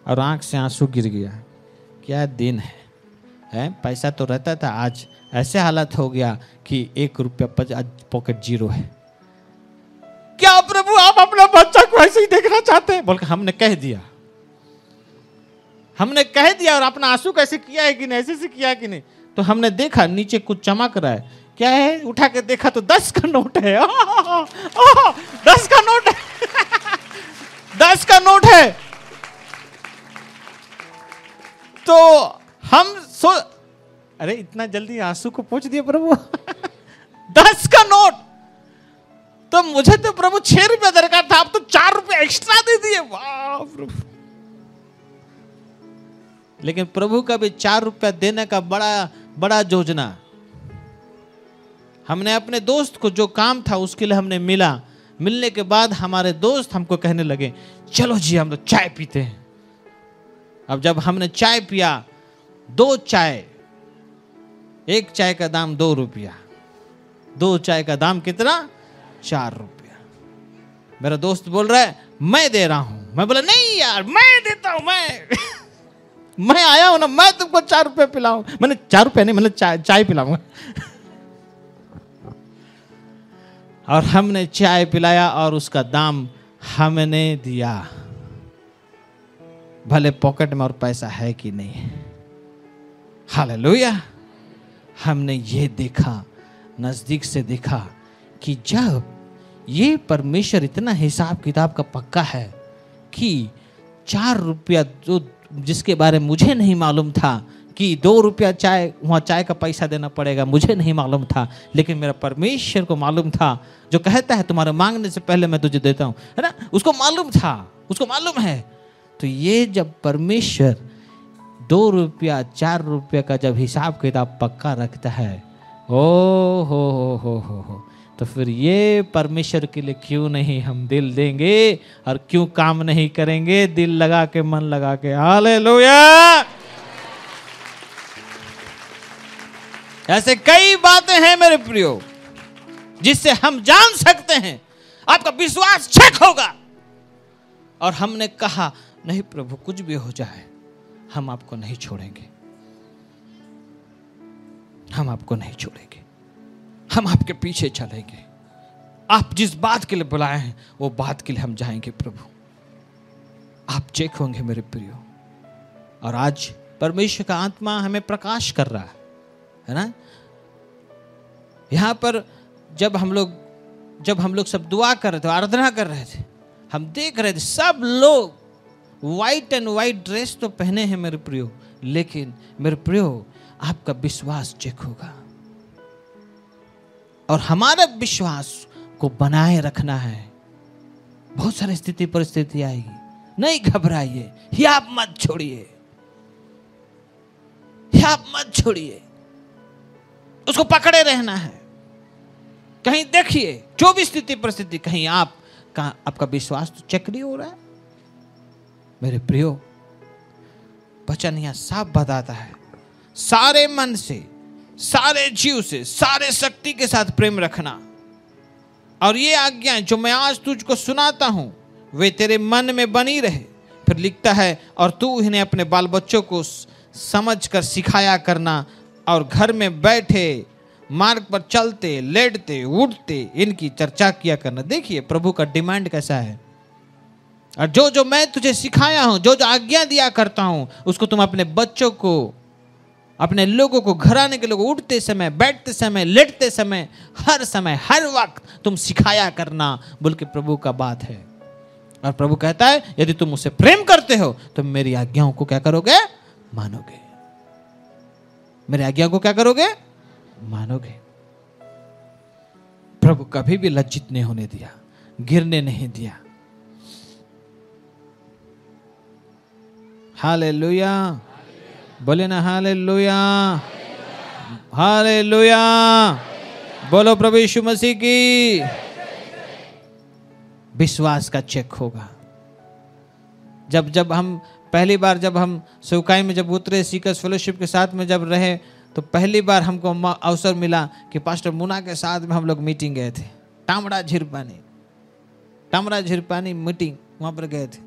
और आंख से आंसू गिर गया। क्या दिन है? पैसा तो रहता था, आज ऐसे हालत हो गया कि 1 रुपया पॉकेट जीरो है। क्या प्रभु आप अपना बच्चा को ऐसे ही देखना चाहते हैं? बोल के हमने कह दिया और अपना आंसू कैसे किया है कि नहीं, ऐसे से किया है कि नहीं। तो हमने देखा नीचे कुछ चमक रहा है, क्या है? उठा के देखा तो 10 का नोट है। 10 का नोट है। 10 का नोट है। तो हम अरे इतना जल्दी आंसू को पूछ दिया प्रभु। 10 का नोट। तो मुझे तो प्रभु 6 रुपया दरकार था, आप तो 4 रुपया एक्स्ट्रा दे दिए। वाह प्रभु। लेकिन प्रभु का भी 4 रुपया देने का बड़ा योजना। हमने अपने दोस्त को जो काम था उसके लिए हमने मिलने के बाद हमारे दोस्त हमको कहने लगे चलो जी हम लोग चाय पीते हैं। अब जब हमने चाय पिया, 2 चाय, 1 चाय का दाम 2 रुपया, 2 चाय का दाम कितना? 4 रुपया। मेरा दोस्त बोल रहा है मैं दे रहा हूं। मैं बोला नहीं यार मैं देता हूं, मैं आया हूं ना, मैं तुमको 4 रुपये पिलाऊं। मैंने 4 रुपये नहीं, मैंने चाय पिलाऊंगा। और हमने चाय पिलाया और उसका दाम हमने दिया, भले पॉकेट में और पैसा है कि नहीं। हालेलुया। हमने ये देखा, नजदीक से देखा कि जब ये परमेश्वर इतना हिसाब किताब का पक्का है कि 4 रुपया जो जिसके बारे में मुझे नहीं मालूम था कि 2 रुपया चाय, वहाँ चाय का पैसा देना पड़ेगा, मुझे नहीं मालूम था, लेकिन मेरा परमेश्वर को मालूम था, जो कहता है तुम्हारे मांगने से पहले मैं तुझे देता हूँ, है ना। उसको मालूम था, उसको मालूम है। तो ये जब परमेश्वर 2 रुपया 4 रुपया का जब हिसाब किताब पक्का रखता है, ओ हो, तो फिर ये परमेश्वर के लिए क्यों नहीं हम दिल देंगे और क्यों काम नहीं करेंगे दिल लगा के, मन लगा के। हालेलुया। ऐसे कई बातें हैं मेरे प्रियो जिससे हम जान सकते हैं आपका विश्वास चेक होगा। और हमने कहा नहीं प्रभु कुछ भी हो जाए हम आपको नहीं छोड़ेंगे, हम आपको नहीं छोड़ेंगे, हम आपके पीछे चलेंगे। आप जिस बात के लिए बुलाए हैं वो बात के लिए हम जाएंगे प्रभु। आप चेक होंगे मेरे प्रियो। और आज परमेश्वर का आत्मा हमें प्रकाश कर रहा है ना। यहां पर जब हम लोग सब दुआ कर रहे थे, आराधना कर रहे थे, हम देख रहे थे सब लोग व्हाइट एंड व्हाइट ड्रेस तो पहने हैं मेरे प्रियो, लेकिन मेरे प्रियो आपका विश्वास चेक होगा। और हमारा विश्वास को बनाए रखना है। बहुत सारी स्थिति परिस्थिति आएगी, नहीं घबराइए, हियाब मत छोड़िए, हियाब मत छोड़िए, उसको पकड़े रहना है। कहीं देखिए जो भी स्थिति परिस्थिति, कहीं आपका विश्वास तो चेक नहीं हो रहा है। मेरे प्रियो वचन यहां साफ बताता है, सारे मन से, सारे जीव से, सारे शक्ति के साथ प्रेम रखना। और ये आज्ञाएं जो मैं आज तुझको सुनाता हूं वे तेरे मन में बनी रहे। फिर लिखता है और तू इन्हें अपने बाल बच्चों को समझ कर सिखाया करना, और घर में बैठे मार्ग पर चलते लेटते उठते इनकी चर्चा किया करना। देखिए प्रभु का डिमांड कैसा है। और जो मैं तुझे सिखाया हूं, जो आज्ञा दिया करता हूं, उसको तुम अपने बच्चों को, अपने लोगों को, घराने के लोगों, उठते समय, बैठते समय, लेटते समय, हर वक्त तुम सिखाया करना बोल के प्रभु का बात है। और प्रभु कहता है यदि तुम मुझसे प्रेम करते हो तो मेरी आज्ञाओं को क्या करोगे? मानोगे। मेरी आज्ञा को क्या करोगे? मानोगे। प्रभु कभी भी लज्जित नहीं होने दिया, गिरने नहीं दिया। हालेलुया, बोले ना हालेलुया, हालेलुया, बोलो प्रभु यीशु मसीह की। विश्वास का चेक होगा। जब हम पहली बार जब हम सेवकाई में जब उतरे, सीकर्स फेलोशिप के साथ में जब रहे, तो पहली बार हमको अवसर मिला कि पास्टर मुना के साथ में हम लोग मीटिंग गए थे। टामड़ा झिरपानी मीटिंग, वहां पर गए थे।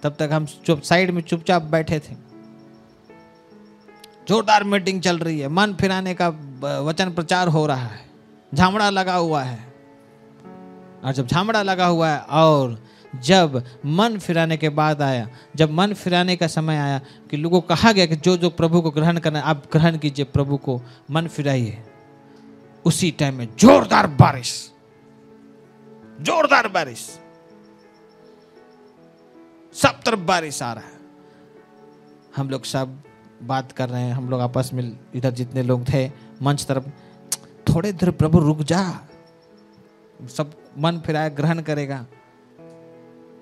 तब तक हम साइड में चुपचाप बैठे थे। जोरदार मीटिंग चल रही है, मन फिराने का वचन प्रचार हो रहा है, झामड़ा लगा हुआ है। और जब झामड़ा लगा हुआ है और जब मन फिराने के बाद आया, जब मन फिराने का समय आया कि लोगों को कहा गया कि जो जो प्रभु को ग्रहण करना है आप ग्रहण कीजिए, प्रभु को मन फिराइए, उसी टाइम में जोरदार बारिश, सब तरफ बारिश आ रहा है। हम लोग सब बात कर रहे हैं, हम लोग आपस में इधर जितने लोग थे मंच तरफ, थोड़े देर प्रभु रुक जा, सब मन फिराया ग्रहण करेगा।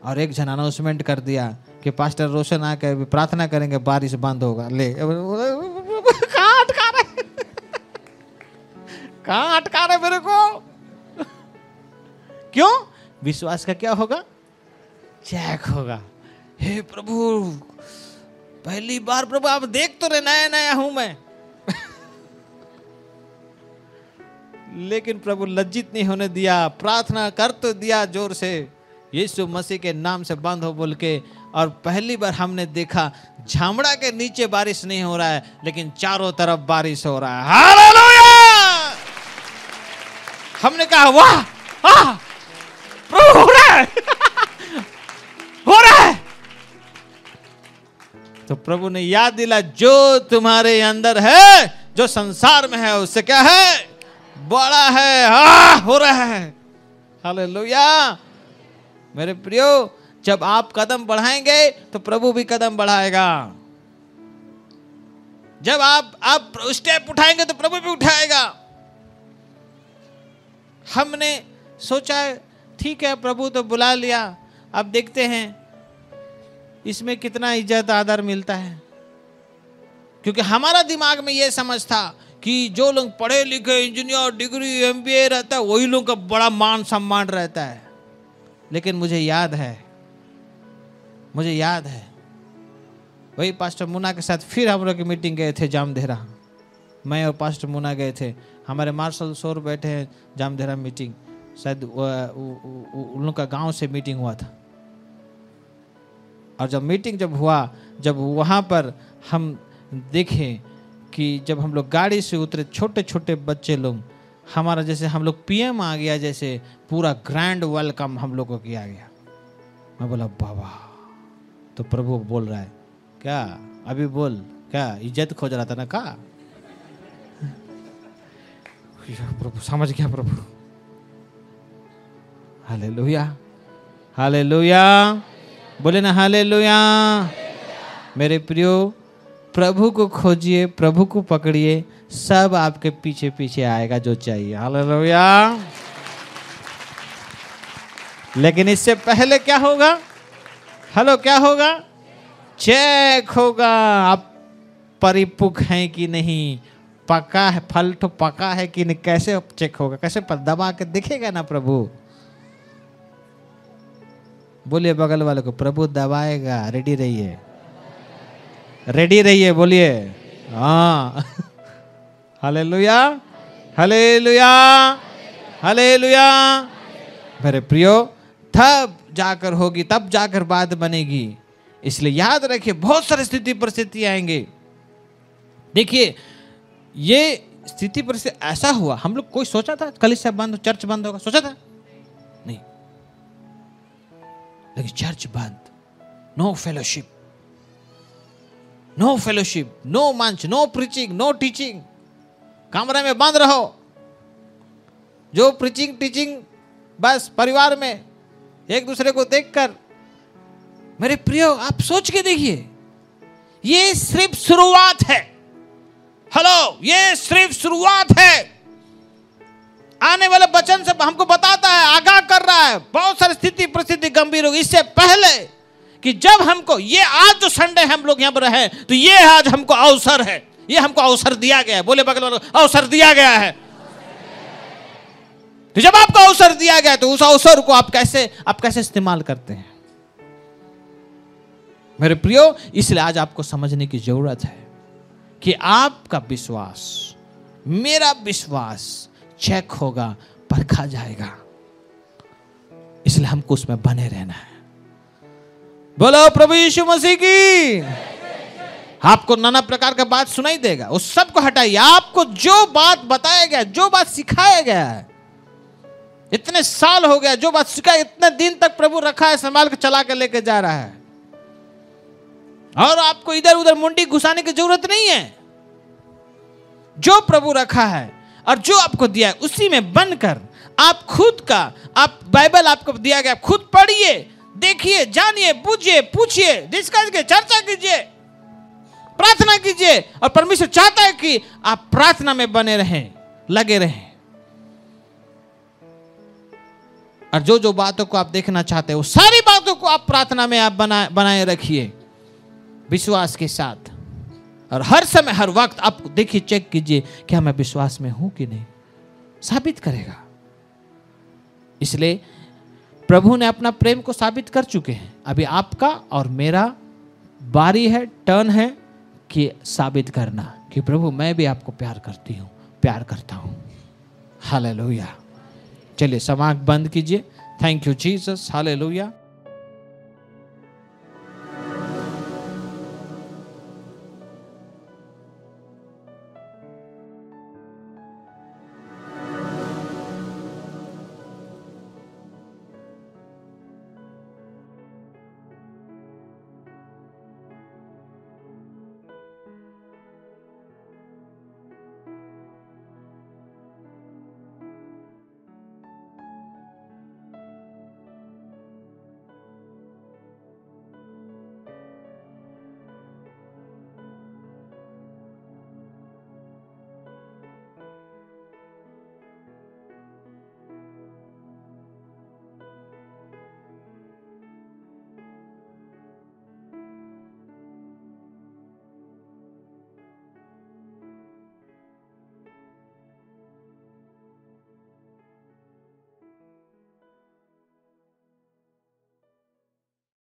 और एक जन अनाउंसमेंट कर दिया कि पास्टर रोशन आकर प्रार्थना करेंगे, बारिश बंद होगा। ले कहाँ अटका रहे मेरे को? क्यों? विश्वास का क्या होगा? चेक होगा। हे प्रभु, पहली बार प्रभु आप देख तो रहे, नया नया हूं मैं। लेकिन प्रभु लज्जित नहीं होने दिया, प्रार्थना कर तो दिया जोर से, यीशु मसीह के नाम से बंद हो बोल के। और पहली बार हमने देखा झामड़ा के नीचे बारिश नहीं हो रहा है, लेकिन चारों तरफ बारिश हो रहा है। हालेलुया! हमने कहा वाह, प्रभु हो रहा है, हो रहा है। तो प्रभु ने याद दिला, जो तुम्हारे अंदर है, जो संसार में है, उससे क्या है? बड़ा है। हो रहा है। हालेलुया! मेरे प्रियो, जब आप कदम बढ़ाएंगे तो प्रभु भी कदम बढ़ाएगा। जब आप स्टेप उठाएंगे तो प्रभु भी उठाएगा। हमने सोचा ठीक है, प्रभु तो बुला लिया, अब देखते हैं इसमें कितना इज्जत आदर मिलता है। क्योंकि हमारा दिमाग में यह समझ था कि जो लोग पढ़े लिखे, इंजीनियर, डिग्री, एमबीए रहता है, वही लोग का बड़ा मान सम्मान रहता है। लेकिन मुझे याद है वही पास्टर मुना के साथ फिर हम लोग की मीटिंग गए थे जामदेहरा। मैं और पास्टर मुना गए थे, हमारे मार्शल सोर बैठे हैं जामदेहरा मीटिंग, शायद उन लोग का गांव से मीटिंग हुआ था। और जब मीटिंग जब वहाँ पर हम देखें कि जब हम लोग गाड़ी से उतरे, छोटे छोटे बच्चे लोग, हमारा जैसे हम लोग पीएम आ गया, जैसे पूरा ग्रैंड वेलकम हम लोग को किया गया। मैं बोला बाबा, तो प्रभु बोल रहा है क्या? अभी बोल, क्या इज्जत खोज रहा था ना? क्या प्रभु समझ गया प्रभु। हालेलुया, हालेलुया, बोले ना हालेलुया। मेरे प्रियो, प्रभु को खोजिए, प्रभु को पकड़िए, सब आपके पीछे पीछे आएगा जो चाहिए। हालेलुया। लेकिन इससे पहले क्या होगा? हेलो, क्या होगा? चेक होगा आप परिपक्व हैं कि नहीं, पका है, फल तो पका है कि नहीं। कैसे चेक होगा? कैसे दबा के दिखेगा ना प्रभु? बोलिए बगल वाले को, प्रभु दबाएगा, रेडी रहिए, रेडी रहिए, बोलिए हाँ। Hallelujah, hallelujah, hallelujah. मेरे प्रियो, तब जाकर होगी, तब जाकर बात बनेगी। इसलिए याद रखिए, बहुत सारी स्थिति परिस्थिति आएंगे। देखिए, ये स्थिति परिस्थिति ऐसा हुआ, हम लोग कोई सोचा था कलीसिया बंद, चर्च बंद होगा? सोचा था? नहीं। लेकिन चर्च बंद, no fellowship, no fellowship, no मंच, नो प्रीचिंग, नो टीचिंग। कमरे में बंद रहो, जो प्रीचिंग टीचिंग बस परिवार में एक दूसरे को देखकर। मेरे प्रियो, आप सोच के देखिए, ये सिर्फ शुरुआत है। हेलो, ये सिर्फ शुरुआत है। आने वाले वचन से हमको बताता है, आगाह कर रहा है। बहुत सारी स्थिति परिस्थिति गंभीर होगी। इससे पहले कि जब हमको ये आज जो संडे हम लोग यहाँ पर रहे, तो ये आज हमको अवसर है, ये हमको अवसर दिया गया है। बोले बगल वालों, अवसर दिया गया है। तो जब आपको अवसर दिया गया तो उस अवसर को आप कैसे इस्तेमाल करते हैं मेरे प्रियो। इसलिए आज आपको समझने की जरूरत है कि आपका विश्वास, मेरा विश्वास चेक होगा, परखा जाएगा। इसलिए हमको उसमें बने रहना है। बोलो प्रभु यीशु मसीह की। आपको नाना प्रकार का बात सुनाई देगा, उस सब को हटाइए। आपको जो बात बताया गया, जो बात सिखाया गया है, इतने साल हो गया, जो बात सिखाया, इतने दिन तक प्रभु रखा है, संभाल के चला के लेके जा रहा है। और आपको इधर उधर मुंडी घुसाने की जरूरत नहीं है। जो प्रभु रखा है और जो आपको दिया है, उसी में बनकर आप खुद का, आप बाइबल आपको दिया गया, खुद पढ़िए, देखिए, जानिए, बूझिए, पूछिए, डिस्कस कीजिए, चर्चा कीजिए, प्रार्थना कीजिए। और परमेश्वर चाहता है कि आप प्रार्थना में बने रहें, लगे रहें। और जो जो बातों को आप देखना चाहते हैं, वो सारी बातों को आप प्रार्थना में आप बनाए रखिए विश्वास के साथ। और हर समय, हर वक्त आप देखिए, चेक कीजिए कि मैं विश्वास में हूं कि नहीं, साबित करेगा। इसलिए प्रभु ने अपना प्रेम को साबित कर चुके हैं। अभी आपका और मेरा बारी है, टर्न है कि साबित करना कि प्रभु मैं भी आपको प्यार करती हूं, प्यार करता हूं। हालेलुया। चलिए समाज बंद कीजिए। Thank you Jesus. हालेलुया।